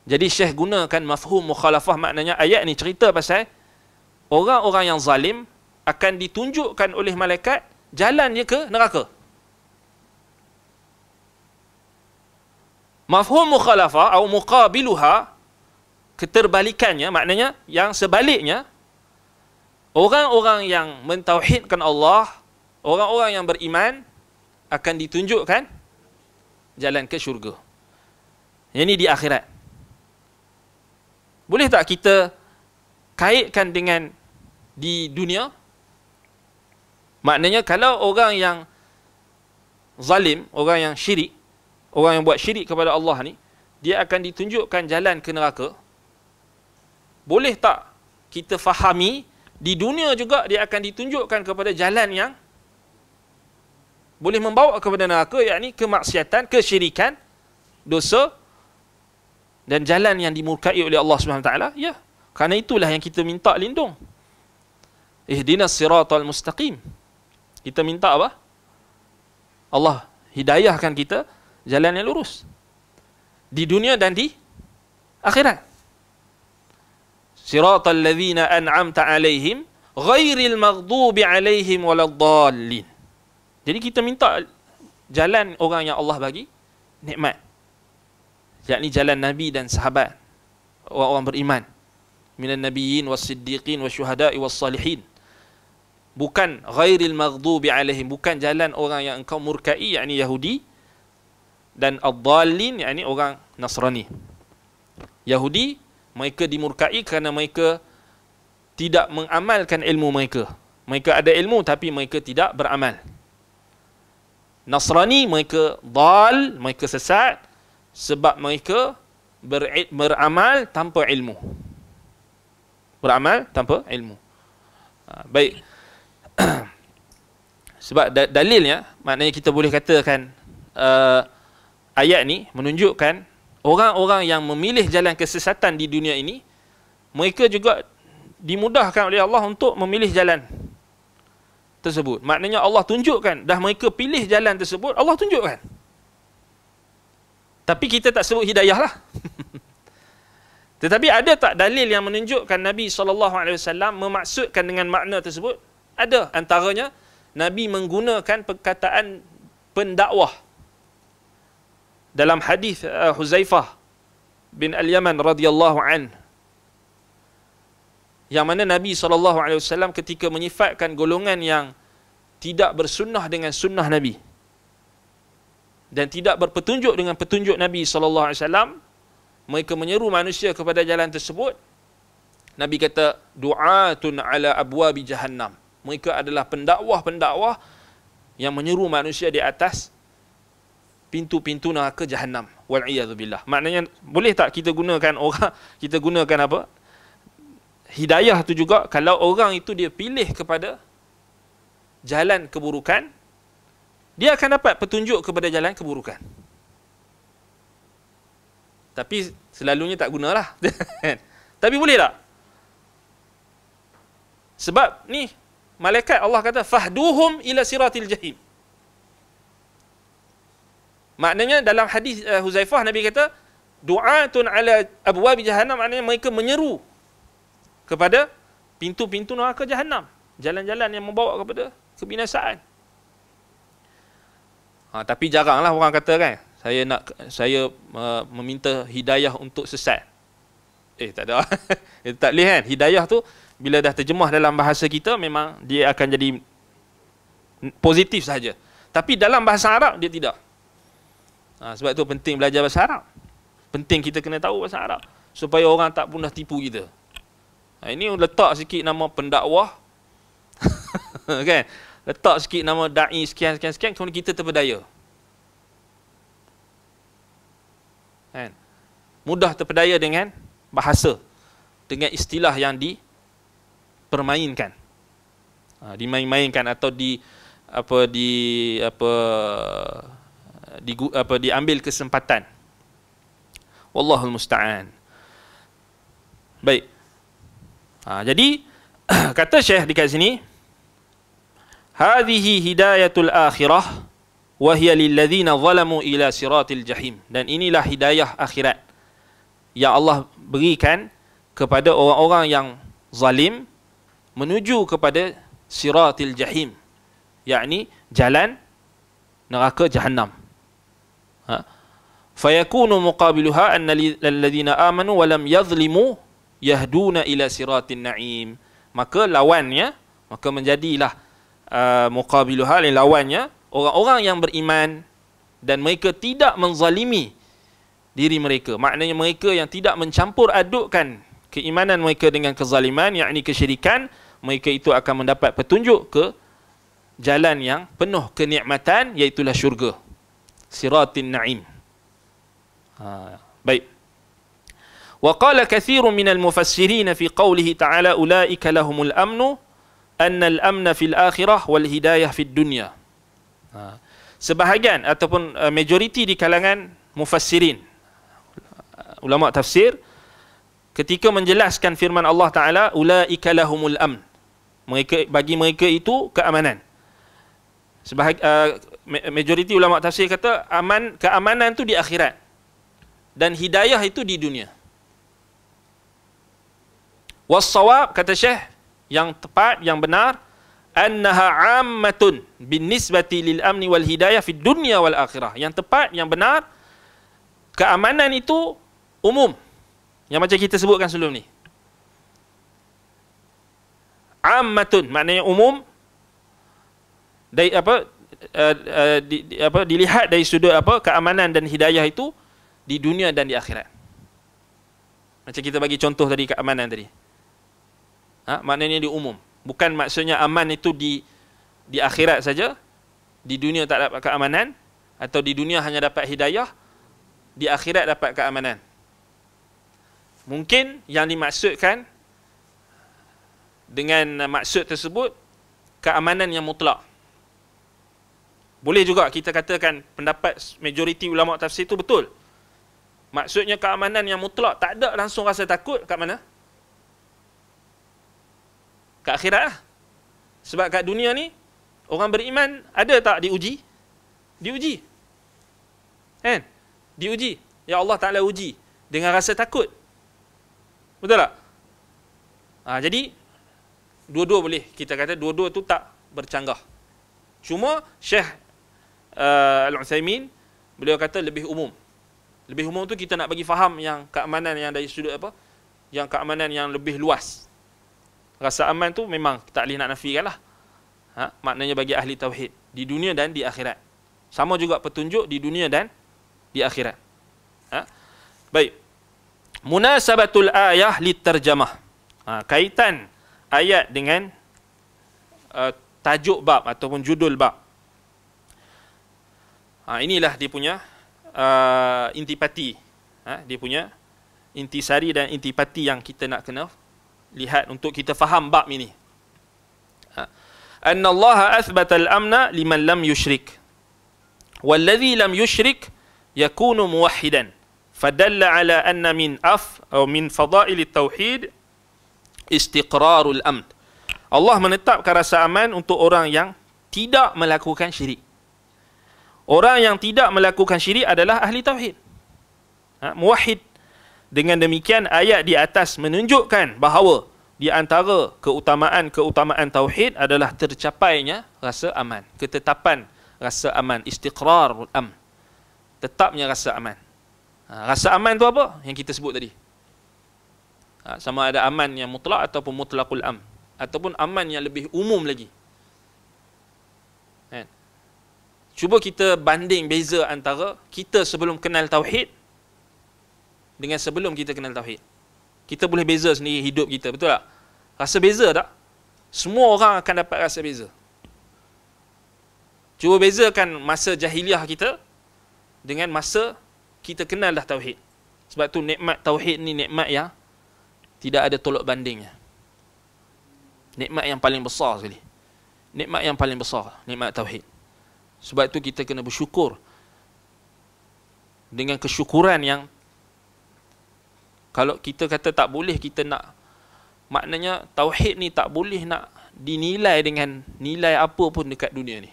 Jadi Syekh gunakan mafhum mukhalafah, maknanya ayat ni cerita pasal orang-orang yang zalim akan ditunjukkan oleh malaikat jalannya ke neraka. Mafhum mukhalafah atau muqabiluha, keterbalikannya, maknanya yang sebaliknya, orang-orang yang mentauhidkan Allah, orang-orang yang beriman akan ditunjukkan jalan ke syurga. Ini di akhirat. Boleh tak kita kaitkan dengan di dunia? Maknanya kalau orang yang zalim, orang yang syirik, orang yang buat syirik kepada Allah ni, dia akan ditunjukkan jalan ke neraka. Boleh tak kita fahami di dunia juga dia akan ditunjukkan kepada jalan yang boleh membawa kepada neraka, yakni kemaksiatan, kesyirikan, dosa, dan jalan yang dimurkai oleh Allah SWT? Ya, kerana itulah yang kita minta lindung. Ihdinas siratal mustaqim. Kita minta apa? Allah hidayahkan kita jalan yang lurus di dunia dan di akhirat. Siratal ladzina an'amta alaihim ghairil maghdubi alaihim waladdallin. Jadi kita minta jalan orang yang Allah bagi nikmat, yakni jalan Nabi dan sahabat, orang-orang beriman, minan nabiyyin was-siddiqin wasyuhada'i was-salihin. Bukan ghairil maghdubi alaihim, bukan jalan orang yang engkau murkai, yakni Yahudi, dan ad-dallin, yakni orang Nasrani. Yahudi, mereka dimurkai kerana mereka tidak mengamalkan ilmu mereka. Mereka ada ilmu tapi mereka tidak beramal. Nasrani, mereka dal, mereka sesat sebab mereka beramal tanpa ilmu. Beramal tanpa ilmu. Baik. Sebab dalilnya, maknanya kita boleh katakan ayat ni menunjukkan orang-orang yang memilih jalan kesesatan di dunia ini, mereka juga dimudahkan oleh Allah untuk memilih jalan tersebut. Maknanya Allah tunjukkan, dah mereka pilih jalan tersebut, Allah tunjukkan. Tapi kita tak sebut hidayah lah. Tetapi ada tak dalil yang menunjukkan Nabi SAW memaksudkan dengan makna tersebut? Ada. Antaranya, Nabi menggunakan perkataan pendakwah. Dalam hadis Huzaifah bin Al-Yaman radhiyallahu an, Yang mana Nabi SAW ketika menyifatkan golongan yang tidak bersunnah dengan sunnah Nabi dan tidak berpetunjuk dengan petunjuk Nabi SAW, mereka menyeru manusia kepada jalan tersebut. Nabi kata, du'atun ala abwabi jahannam. Mereka adalah pendakwah-pendakwah yang menyeru manusia di atas pintu-pintu neraka jahannam. Wal'iyadzubillah. Maknanya, boleh tak kita gunakan apa? Hidayah tu juga, kalau orang itu dia pilih kepada jalan keburukan, dia akan dapat petunjuk kepada jalan keburukan. Tapi selalunya tak gunalah. Tapi boleh tak? Sebab ni malaikat Allah kata fahduhum ila siratil jahim. Maknanya dalam hadis Huzaifah, Nabi kata du'atun ala abwabi jahannam, maknanya mereka menyeru kepada pintu-pintu neraka jahannam, jalan-jalan yang membawa kepada kebinasaan. Tapi jaranglah orang kata kan, saya meminta hidayah untuk sesat. Tak ada. Tak boleh kan. Hidayah tu bila dah terjemah dalam bahasa kita, memang dia akan jadi positif saja. Tapi dalam bahasa Arab dia tidak. Sebab tu penting belajar bahasa Arab. Penting kita kena tahu bahasa Arab supaya orang tak mudah tipu kita. Ini letak sikit nama pendakwah kan, letak sikit nama da'i sekian, kemudian kita terpedaya kan? Mudah terpedaya dengan bahasa, dengan istilah yang dipermainkan, dimain-mainkan atau diambil kesempatan. Wallahul musta'an. Baik. Jadi kata Syekh dekat sini, hadhihi hidayatul akhirah wa hiya lil ladzina zalamu ila siratil jahim. Dan inilah hidayah akhirat yang Allah berikan kepada orang-orang yang zalim menuju kepada siratil jahim, yakni jalan neraka jahannam. Fayakunu muqabiluha anna ladzina amanu wa lam yadhlimu yahduna ila siratin na'im. Maka lawannya, maka menjadilah muqabiluha, lawannya, orang-orang yang beriman dan mereka tidak menzalimi diri mereka. Maknanya mereka yang tidak mencampur adukkan keimanan mereka dengan kezaliman, yakni kesyirikan, mereka itu akan mendapat petunjuk ke jalan yang penuh kenikmatan, iaitulah syurga, siratin na'im. Baik. وقال كثير من المفسرين في قوله تعالى أولئك لهم الأمن أن الأمن في الآخرة والهداية في الدنيا. Sebahagian ataupun majoriti di kalangan mufassirin, ulama tafsir, ketika menjelaskan firman Allah Ta'ala ulaika lahumul amn, bagi mereka itu keamanan. Majoriti ulama tafsir kata keamanan itu di akhirat dan hidayah itu di dunia. Was-shawab, kata Syekh, yang tepat, yang benar, annaha ammatun binisbati lil amni wal hidayah fid dunya wal akhirah. Yang tepat, yang benar, keamanan itu umum, yang macam kita sebutkan sebelum ni. Ammatun maknanya umum, dari dilihat dari sudut keamanan dan hidayah itu di dunia dan di akhirat. Macam kita bagi contoh tadi, keamanan tadi. Maknanya di umum. Bukan maksudnya aman itu di akhirat saja, di dunia tak dapat keamanan, atau di dunia hanya dapat hidayah, di akhirat dapat keamanan. Mungkin yang dimaksudkan dengan maksud tersebut keamanan yang mutlak. Boleh juga kita katakan pendapat majoriti ulama tafsir itu betul. Maksudnya keamanan yang mutlak, tak ada langsung rasa takut kat mana? Kat akhirat lah. Sebab kat dunia ni, orang beriman ada tak diuji? Diuji. Kan? Diuji. Ya Allah Ta'ala uji dengan rasa takut. Betul tak? Jadi, dua-dua boleh. Kita kata dua-dua tu tak bercanggah. Cuma, Syekh Al-Utsaimin, beliau kata lebih umum. Lebih umum tu kita nak bagi faham yang keamanan yang dari sudut apa? Yang keamanan yang lebih luas. Rasa aman tu memang tak boleh nak nafikan lah. Maknanya bagi ahli tauhid di dunia dan di akhirat. Sama juga petunjuk di dunia dan di akhirat. Baik. Munasabatul ayah litarjamah. Kaitan ayat dengan tajuk bab ataupun judul bab. Inilah dia punya intipati. Dia punya intisari dan intipati yang kita nak kena lihat untuk kita faham bab ini. Anna Allah athbata al-amna liman lam yushrik. Walladhi lam yushrik yakunu muwahhidan. Fadalla ala anna min fadail at-tauhid istiqrarul amn. Allah menetapkan rasa aman untuk orang yang tidak melakukan syirik. Orang yang tidak melakukan syirik adalah ahli tauhid. Muwahhid. Dengan demikian ayat di atas menunjukkan bahawa di antara keutamaan tauhid adalah tercapainya rasa aman, ketetapan rasa aman, istiqrarul amn. Tetapnya rasa aman. Rasa aman tu apa? Yang kita sebut tadi. Sama ada aman yang mutlak ataupun mutlaqul amn, ataupun aman yang lebih umum lagi. Cuba kita banding beza antara kita sebelum kenal tauhid dengan sebelum kita kenal tauhid. Kita boleh beza sendiri hidup kita, betul tak? Rasa beza tak? Semua orang akan dapat rasa beza. Cuba bezakan masa jahiliah kita dengan masa kita kenal dah tauhid. Sebab tu nikmat tauhid ni nikmat yang tidak ada tolak bandingnya. Nikmat yang paling besar sekali. Nikmat yang paling besar, nikmat tauhid. Sebab tu kita kena bersyukur. Dengan kesyukuran yang kalau kita kata tak boleh, kita nak, maknanya tauhid ni tak boleh nak dinilai dengan nilai apa pun dekat dunia ni.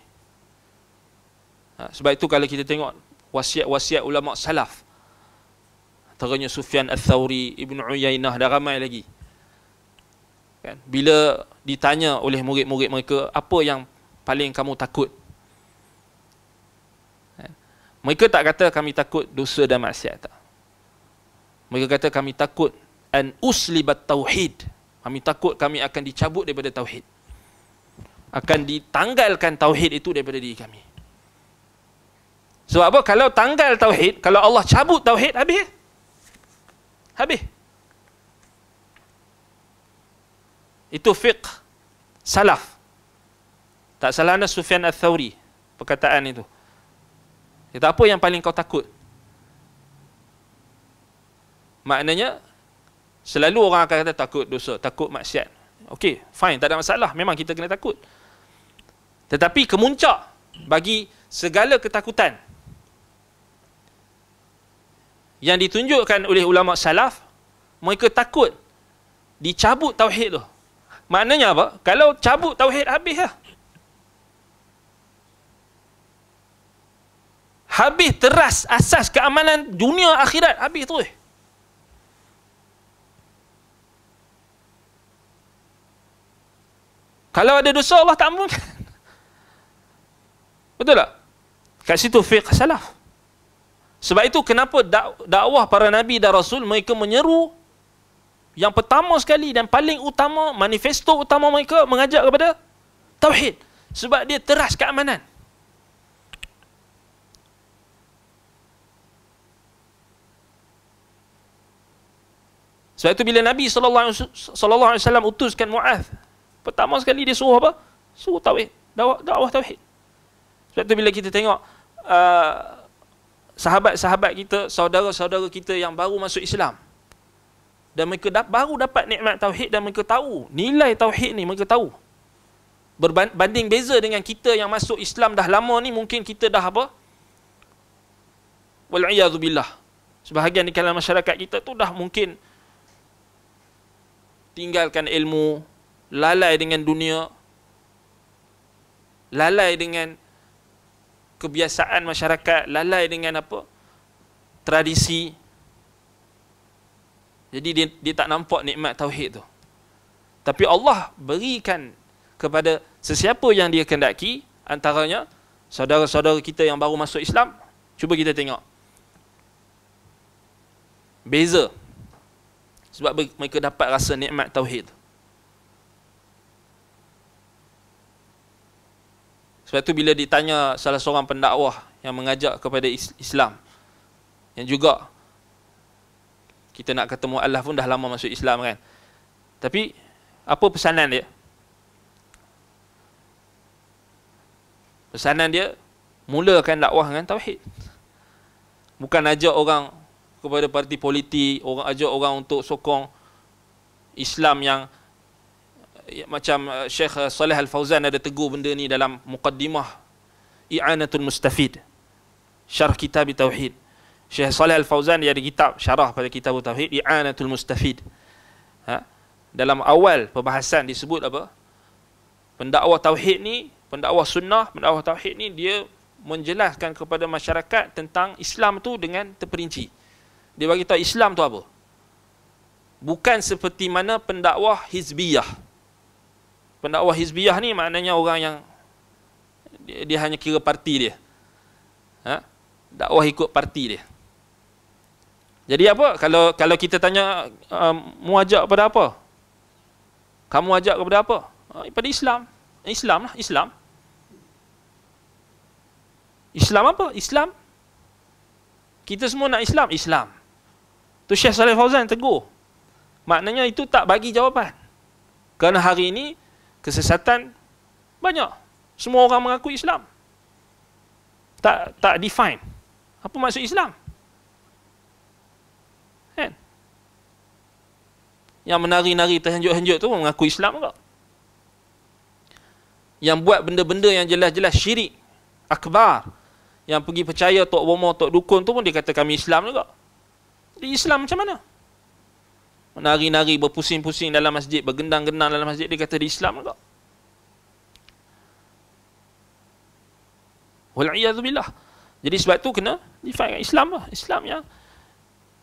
Sebab itu kalau kita tengok wasiat-wasiat ulama salaf, antaranya Sufyan Ats-Tsauri, Ibn Uyainah dan ramai lagi. Kan? Bila ditanya oleh murid-murid mereka, apa yang paling kamu takut? Mereka tak kata kami takut dosa dan maksiat, tak. Mereka kata kami takut an uslibat tauhid. Kami takut kami akan dicabut daripada tauhid. Akan ditanggalkan tauhid itu daripada diri kami. Sebab apa? Kalau tanggal tauhid, kalau Allah cabut tauhid, habis. Habis. Itu fiqh salaf. Tak salah ada Sufyan Ats-Tsauri perkataan itu. Kata, apa yang paling kau takut? Maknanya selalu orang akan kata takut dosa, takut maksiat. Okey, fine, tak ada masalah. Memang kita kena takut. Tetapi kemuncak bagi segala ketakutan yang ditunjukkan oleh ulama salaf, mereka takut dicabut tauhid tu. Maknanya apa? Kalau cabut tauhid, habis lah. Habis teras asas keamanan dunia akhirat, habis terus. Kalau ada dosa, Allah tak ampunkan. Betul tak? Kat situ fiqh salaf. Sebab itu kenapa dakwah para nabi dan rasul, mereka menyeru yang pertama sekali dan paling utama, manifesto utama mereka mengajak kepada tauhid. Sebab dia teras keamanan. Sebab itu bila Nabi SAW utuskan Mu'adh, pertama sekali dia suruh apa? Suruh tauhid, dakwah tauhid. Sebab tu bila kita tengok sahabat-sahabat kita, saudara-saudara kita yang baru masuk Islam, dan mereka baru dapat nikmat tauhid, dan mereka tahu nilai tauhid ni, mereka tahu. Berbanding beza dengan kita yang masuk Islam dah lama ni, mungkin kita dah apa? Wal'iyadzubillah. Sebahagian di kalangan masyarakat kita tu dah mungkin tinggalkan ilmu, lalai dengan dunia, lalai dengan kebiasaan masyarakat, lalai dengan apa? Tradisi. Jadi dia tak nampak nikmat tauhid tu. Tapi Allah berikan kepada sesiapa yang dia kehendaki, antaranya saudara-saudara kita yang baru masuk Islam. Cuba kita tengok beza. Sebab mereka dapat rasa nikmat tauhid. Sebab tu bila ditanya salah seorang pendakwah yang mengajak kepada Islam, yang juga kita nak ketemu Allah pun dah lama masuk Islam kan, tapi apa pesanan dia? Pesanan dia, mulakan dakwah dengan tauhid. Bukan ajak orang kepada parti politik, ajak orang untuk sokong Islam yang macam Syekh Saleh Al-Fauzan ada tegur benda ni dalam muqaddimah I'anatul Mustafid, syarh kitab tauhid. Syekh Saleh Al-Fauzan dia ada kitab syarah pada kitab tauhid, I'anatul Mustafid. Dalam awal perbahasan disebut apa? Pendakwah tauhid ni, pendakwah sunnah, pendakwah tauhid ni dia menjelaskan kepada masyarakat tentang Islam tu dengan terperinci. Dia bagi tahu Islam tu apa. Bukan seperti mana pendakwah hizbiyah. Pendakwah hizbiyah ni maknanya orang yang dia hanya kira parti dia. Dakwah ikut parti dia. Jadi apa? Kalau kita tanya mu ajak kepada apa? Kamu ajak kepada apa? Pada Islam. Islam lah, Islam. Islam apa? Islam. Kita semua nak Islam, Islam. Tu Syekh Saleh Fauzan tegur. Maknanya itu tak bagi jawapan. Kerana hari ini kesesatan banyak. Semua orang mengaku Islam. Tak define. Apa maksud Islam? Kan? Yang menari-nari terhenjuk-henjuk tu mengaku Islam ke? Yang buat benda-benda yang jelas-jelas syirik akbar, yang pergi percaya tok bomo, tok dukun tu pun dia kata kami Islam juga. Jadi Islam macam mana? Menari-nari, berpusing-pusing dalam masjid, bergendang-gendang dalam masjid, dia kata dia Islam juga. Wal'iyadzubillah. Jadi sebab tu kena define Islam lah. Islam yang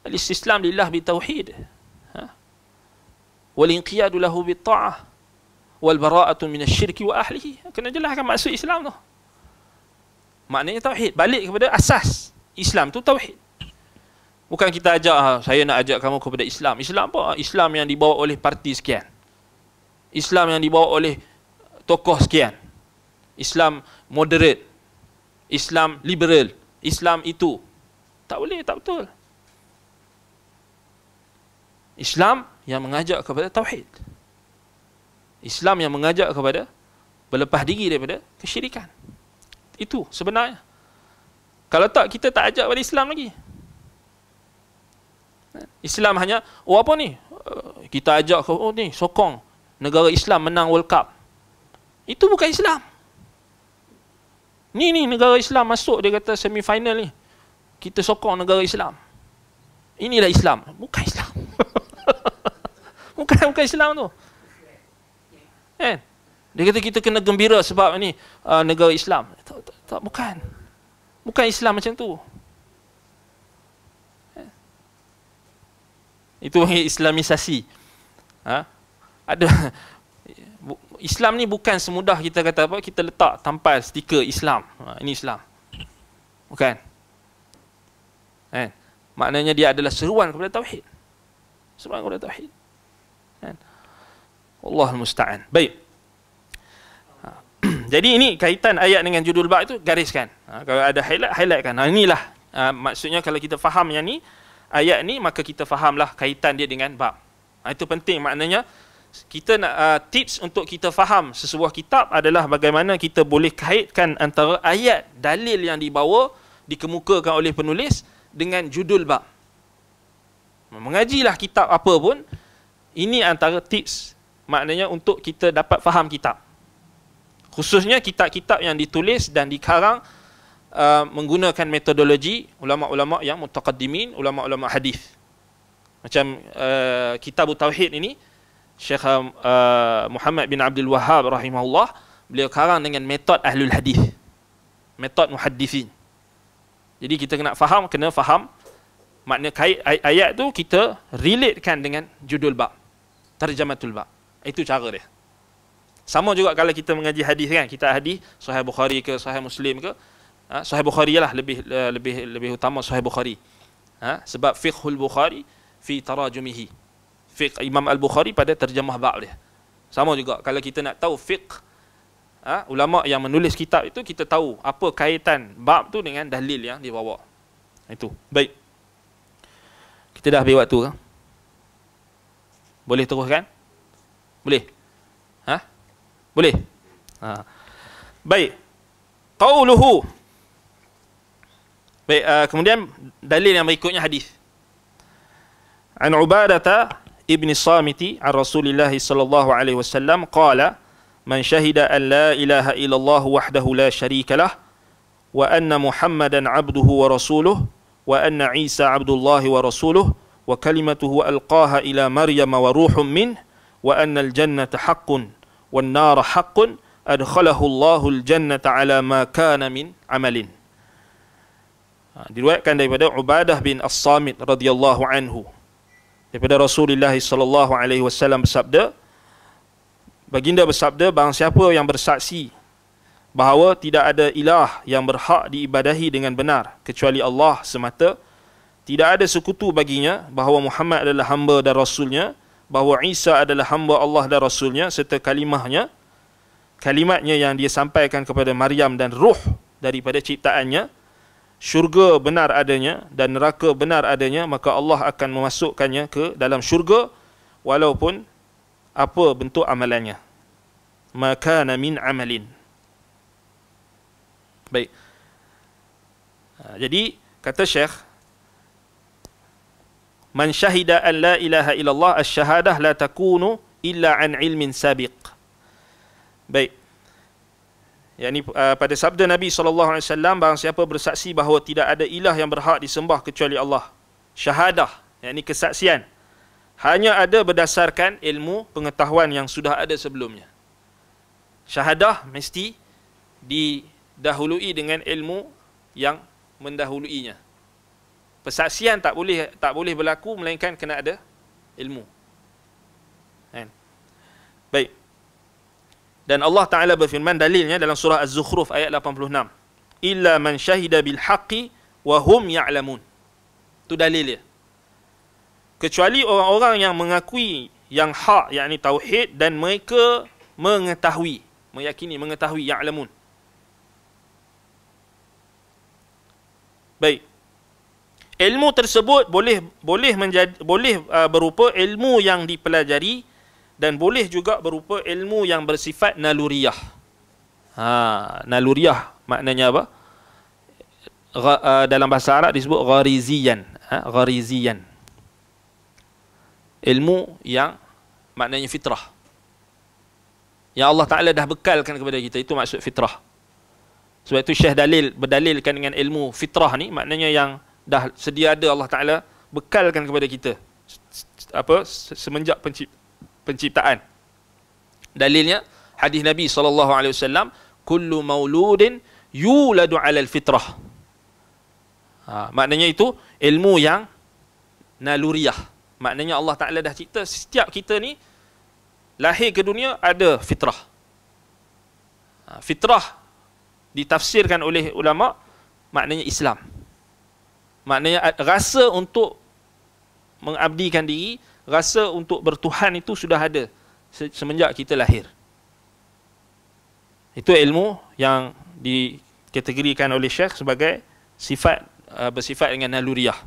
al-istislam lillah bitauhid. Wal-inqiyadu lahu bitta'ah. Wal-bara'atu minasyirki wa ahlihi. Kena jelaskan maksud Islam tu. Maknanya tauhid. Balik kepada asas. Islam tu tauhid. Bukan kita ajak, saya nak ajak kamu kepada Islam. Islam apa? Islam yang dibawa oleh parti sekian. Islam yang dibawa oleh tokoh sekian. Islam moderate. Islam liberal. Islam itu. Tak boleh, tak betul. Islam yang mengajak kepada tauhid. Islam yang mengajak kepada berlepas diri daripada kesyirikan. Itu sebenarnya. Kalau tak, kita tak ajak pada Islam lagi. Islam hanya, apa ni? Kita ajak ke, ni, sokong negara Islam menang World Cup. Itu bukan Islam. Ni negara Islam masuk, dia kata semifinal ni. Kita sokong negara Islam. Inilah Islam. Bukan Islam. bukan Islam tu. Kan? Dia kata kita kena gembira sebab ni negara Islam. Tak, bukan. Bukan Islam macam tu. Itu Islamisasi. Ada Islam ni bukan semudah kita kata apa, kita letak tampal stiker Islam. Ini Islam. Bukan. Maknanya dia adalah seruan kepada tauhid. Seruan kepada tauhid. Allahul musta'an. Baik. Jadi ini kaitan ayat dengan judul bab itu gariskan. Kalau ada highlightkan. Inilah maksudnya kalau kita faham yang ni, ayat ni, maka kita fahamlah kaitan dia dengan bab. Itu penting, maknanya kita nak tips untuk kita faham sesebuah kitab adalah bagaimana kita boleh kaitkan antara ayat, dalil yang dibawa, dikemukakan oleh penulis dengan judul bab. Mengajilah kitab apa pun, ini antara tips, maknanya untuk kita dapat faham kitab. Khususnya kitab-kitab yang ditulis dan dikarang menggunakan metodologi ulama-ulama yang mutaqaddimin, ulama-ulama hadis. Macam kitab Tauhid ini, Syekh Muhammad bin Abdul Wahhab rahimahullah, beliau karang dengan metod ahlul hadis, metod muhaddisin. Jadi kita kena faham makna kait ayat tu, kita relatekan dengan judul bab, tarjamatul bab. Itu cara dia. Sama juga kalau kita mengaji hadis kan, kita hadis Sahih Bukhari ke Sahih Muslim ke, Sahih Bukhari lah lebih utama Sahih Bukhari. Sebab fiqhul Bukhari fi tarajumihi. Fiqh Imam Al-Bukhari pada terjemah bab dia. Sama juga kalau kita nak tahu fiqh ulama yang menulis kitab itu, kita tahu apa kaitan bab tu dengan dalil yang dibawa. Itu. Baik. Kita dah habis waktu ke? Boleh teruskan? Boleh? Boleh? Baik. Qauluhu. Baik, kemudian dalil yang berikutnya hadis. An Ubadata ibn Samiti an Rasulillah sallallahu alaihi wasallam qala man syahida an la ilaha illallah wahdahu la syarika lah wa anna Muhammadan abduhu wa rasuluh wa anna Isa abdullahi wa rasuluh wa kalimatuhu alqaha ila Maryam wa ruhum min wa anna al-jannata haqqun wan nara haqqun adkhalahu Allahu al-jannata ala ma kana min amalin. Diriwayatkan daripada Ubadah bin As-Samit radhiyallahu anhu, daripada Rasulullah sallallahu alaihi wasallam bersabda, baginda bersabda, barang siapa yang bersaksi bahawa tidak ada ilah yang berhak diibadahi dengan benar kecuali Allah semata, tidak ada sekutu baginya, bahawa Muhammad adalah hamba dan rasulnya, bahawa Isa adalah hamba Allah dan rasulnya, serta kalimatnya yang dia sampaikan kepada Maryam dan ruh daripada ciptaannya, syurga benar adanya dan neraka benar adanya, maka Allah akan memasukkannya ke dalam syurga walaupun apa bentuk amalannya. Maka min amalin. Baik. Jadi kata Syekh, man syahida an la ilaha illallah, asy-syahadah la takunu illa an ilmin sabiq. Baik. Yani pada sabda Nabi SAW, barang siapa bersaksi bahawa tidak ada ilah yang berhak disembah kecuali Allah, syahadah, yani kesaksian, hanya ada berdasarkan ilmu pengetahuan yang sudah ada sebelumnya. Syahadah mesti didahului dengan ilmu yang mendahuluinya. Persaksian tak boleh berlaku melainkan kena ada ilmu. Kan? Baik. Dan Allah Ta'ala berfirman, dalilnya dalam surah Az-Zukhruf ayat 86. Illa man syahida bil haqqi wa hum ya'lamun. Itu dalil dia. Kecuali orang-orang yang mengakui yang hak, yakni tauhid, dan mereka mengetahui, meyakini, mengetahui, ya'lamun. Baik. Ilmu tersebut boleh berupa ilmu yang dipelajari dan boleh juga berupa ilmu yang bersifat naluriyah. Naluriyah maknanya apa? Dalam bahasa Arab disebut ghariziyan. Ghariziyan. Ilmu yang maknanya fitrah. Yang Allah Ta'ala dah bekalkan kepada kita. Itu maksud fitrah. Sebab itu Syekh berdalilkan dengan ilmu fitrah ni, maknanya yang dah sedia ada Allah Ta'ala bekalkan kepada kita semenjak penciptaan. Dalilnya hadis Nabi SAW, kullu mauludin yuladu alal fitrah. Maknanya itu ilmu yang naluriyah. Maknanya Allah Ta'ala dah cipta setiap kita ni lahir ke dunia ada fitrah. Fitrah ditafsirkan oleh ulama maknanya Islam. Maknanya rasa untuk mengabdikan diri, rasa untuk bertuhan itu sudah ada semenjak kita lahir. Itu ilmu yang dikategorikan oleh Syekh sebagai bersifat dengan naluriyah.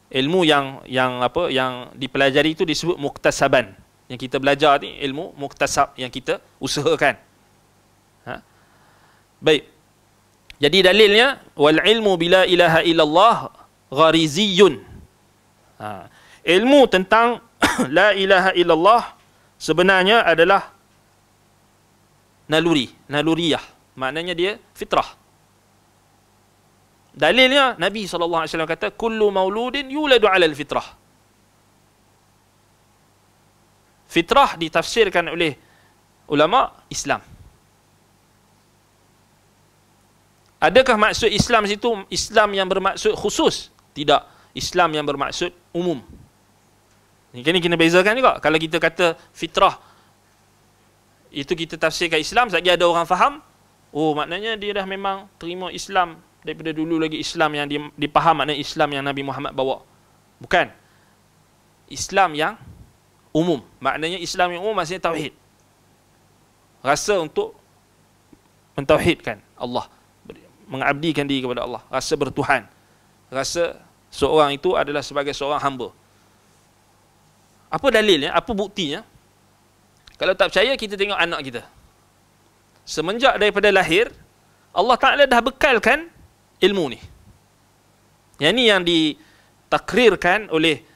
Ilmu yang dipelajari itu disebut muktasaban. Yang kita belajar ni ilmu muktasab, yang kita usahakan. Baik. Jadi dalilnya wal ilmu bila ilaha illallah ghariziyun. Ilmu tentang la ilaha illallah sebenarnya adalah naluriyah. Maknanya dia fitrah. Dalilnya Nabi SAW kata kullu mauludin yuladu alal fitrah. Fitrah ditafsirkan oleh ulama Islam. Adakah maksud Islam situ Islam yang bermaksud khusus? Tidak. Islam yang bermaksud umum. Ini kena bezakan juga. Kalau kita kata fitrah, itu kita tafsirkan Islam, sekali ada orang faham, oh maknanya dia dah memang terima Islam daripada dulu lagi, Islam yang dipaham maknanya Islam yang Nabi Muhammad bawa. Bukan. Islam yang umum. Maknanya Islam yang umum maksudnya tauhid. Rasa untuk mentauhidkan Allah, mengabdikan diri kepada Allah, rasa bertuhan, rasa seorang itu adalah sebagai seorang hamba. Apa dalilnya? Apa buktinya? Kalau tak percaya, kita tengok anak kita. Semenjak daripada lahir, Allah Ta'ala dah bekalkan ilmu ni. Yang ni yang ditakrirkan oleh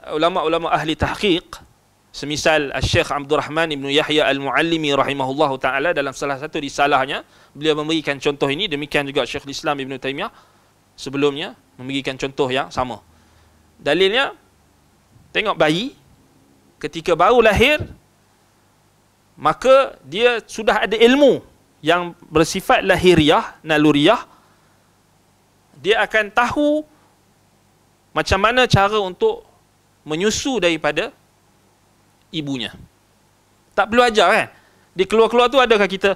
ulama-ulama ahli tahqiq, semisal Syekh Abdul Rahman Ibn Yahya Al-Muallimi rahimahullahu ta'ala, dalam salah satu risalahnya beliau memberikan contoh ini. Demikian juga Syekh Islam Ibn Taymiyah sebelumnya memberikan contoh yang sama. Dalilnya, tengok bayi ketika baru lahir, maka dia sudah ada ilmu yang bersifat lahiriah, naluriah. Dia akan tahu macam mana cara untuk menyusu daripada ibunya. Tak perlu ajar kan? Dia keluar-keluar tu, adakah kita,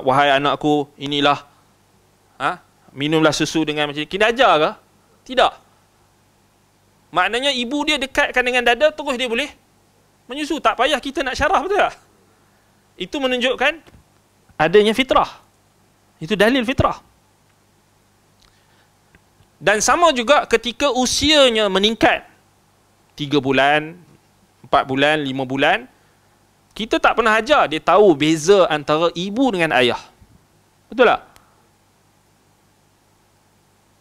wahai anakku, inilah, minumlah susu dengan macam ni. Kita ajar ke? Tidak. Maknanya ibu dia dekatkan dengan dada, terus dia boleh menyusu. Tak payah kita nak syarah, betul tak? Itu menunjukkan adanya fitrah. Itu dalil fitrah. Dan sama juga ketika usianya meningkat, 3 bulan, 4 bulan, 5 bulan, kita tak pernah ajar dia tahu beza antara ibu dengan ayah. Betul tak?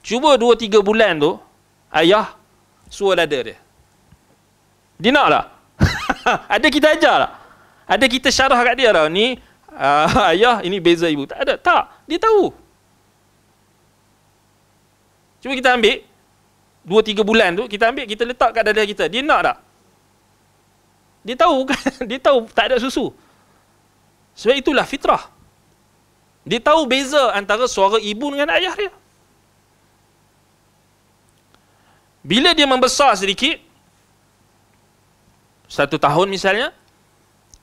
Cuba 2-3 bulan tu, ayah suruh dada dia. Dia nak tak? Ada kita ajar tak? Ada kita syarah kat dia lah, ni ayah, ini beza ibu. Tak ada, tak. Dia tahu. Cuba kita ambil 2-3 bulan tu, kita ambil, kita letak kat dada kita. Dia nak tak? Dia tahu kan? Dia tahu tak ada susu. Sebab itulah fitrah. Dia tahu beza antara suara ibu dengan ayah dia. Bila dia membesar sedikit, 1 tahun misalnya,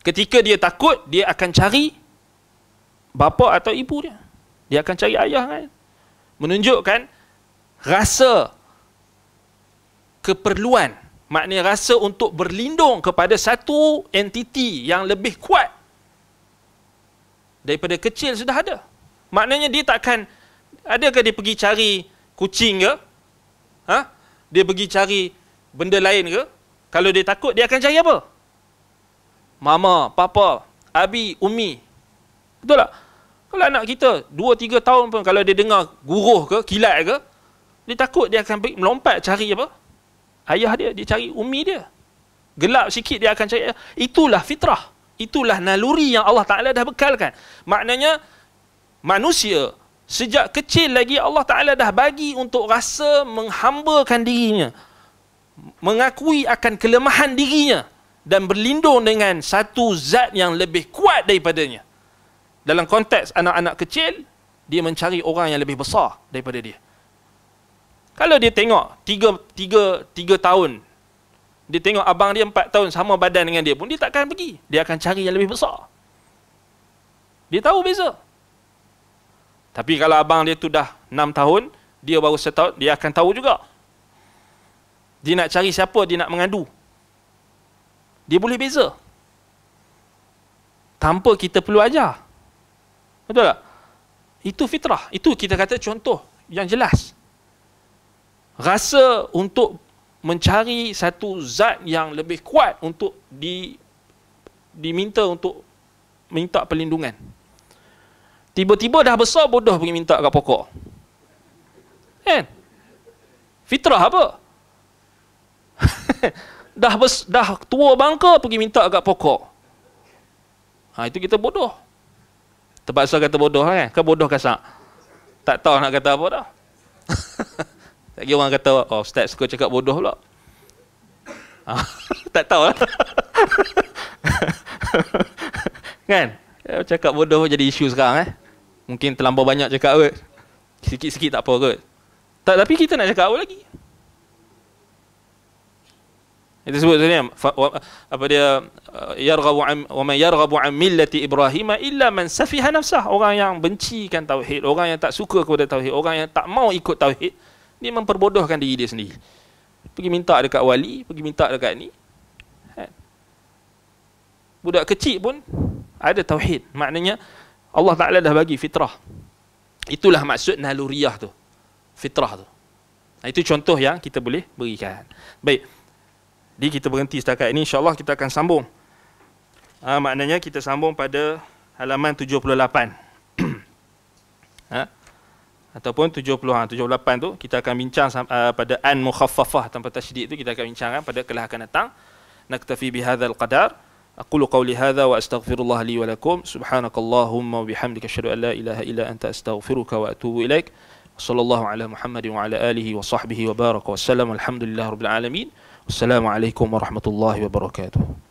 ketika dia takut, dia akan cari bapa atau ibu dia. Dia akan cari ayah kan. Menunjukkan rasa keperluan. Maknanya rasa untuk berlindung kepada satu entiti yang lebih kuat. Daripada kecil sudah ada. Maknanya dia takkan, adakah dia pergi cari kucing ke? Dia pergi cari benda lain ke? Kalau dia takut, dia akan cari apa? Mama, papa, abi, umi. Betul tak? Kalau anak kita 2-3 tahun pun, kalau dia dengar guruh ke, kilat ke, dia takut, dia akan melompat cari apa? Ayah dia, dia cari umi dia. Gelap sikit, dia akan cari ayah. Itulah fitrah. Itulah naluri yang Allah Ta'ala dah bekalkan. Maknanya, manusia, sejak kecil lagi Allah Ta'ala dah bagi untuk rasa menghambakan dirinya. Mengakui akan kelemahan dirinya. Dan berlindung dengan satu zat yang lebih kuat daripadanya. Dalam konteks anak-anak kecil, dia mencari orang yang lebih besar daripada dia. Kalau dia tengok 3 tahun, dia tengok abang dia 4 tahun sama badan dengan dia pun, dia takkan pergi. Dia akan cari yang lebih besar. Dia tahu beza. Tapi kalau abang dia tu dah 6 tahun, dia baru 1 tahun, dia akan tahu juga. Dia nak cari siapa dia nak mengadu. Dia boleh beza. Tanpa kita perlu ajar. Betul tak? Itu fitrah. Itu kita kata contoh yang jelas. Rasa untuk mencari satu zat yang lebih kuat untuk diminta untuk minta perlindungan. Tiba-tiba dah besar, bodoh pergi minta kat pokok. Kan? Fitrah apa? dah tua bangka pergi minta kat pokok. Itu kita bodoh. Terpaksa kata bodoh kan? Kan bodoh kasar. Tak tahu nak kata apa dah. Tak kira orang kata, oh ustaz suka cakap bodoh pula. Tak tahu lah. Kan? Cakap bodoh jadi isu sekarang Mungkin terlampau banyak cakap kot. Sikit-sikit tak apa kot. Tapi kita nak cakap apa lagi? Itu sebut sebenarnya apa dia, yarghabu wa man yarghabu an millati Ibrahim illa man safiha nafsah. Orang yang bencikan tauhid, orang yang tak suka kepada tauhid, orang yang tak mau ikut tauhid, dia memperbodohkan diri dia sendiri. Pergi minta dekat wali, pergi minta dekat ni. Budak kecil pun Ada tauhid. Maknanya Allah Ta'ala dah bagi fitrah. Itulah maksud naluriyah tu. Fitrah tu. Itu contoh yang kita boleh berikan. Baik. Jadi kita berhenti setakat ini. InsyaAllah kita akan sambung. Maknanya kita sambung pada halaman 78. Ataupun 78 tu kita akan bincang pada an mukhaffafah tanpa tasydid tu kita akan bincangkan pada kelas akan datang. Naktafi bihadzal qadar. Aqulu qawli hadza wa astaghfirullah li wa lakum. Subhanakallahumma wa bihamdika asyhadu an la ilaha illa anta astaghfiruka wa atubu ilaik. Sallallahu ala Muhammadin wa ala alihi wa sahbihi wa baraka wa sallam. Alhamdulillahirabbil alamin. Wassalamu alaikum warahmatullahi wabarakatuh.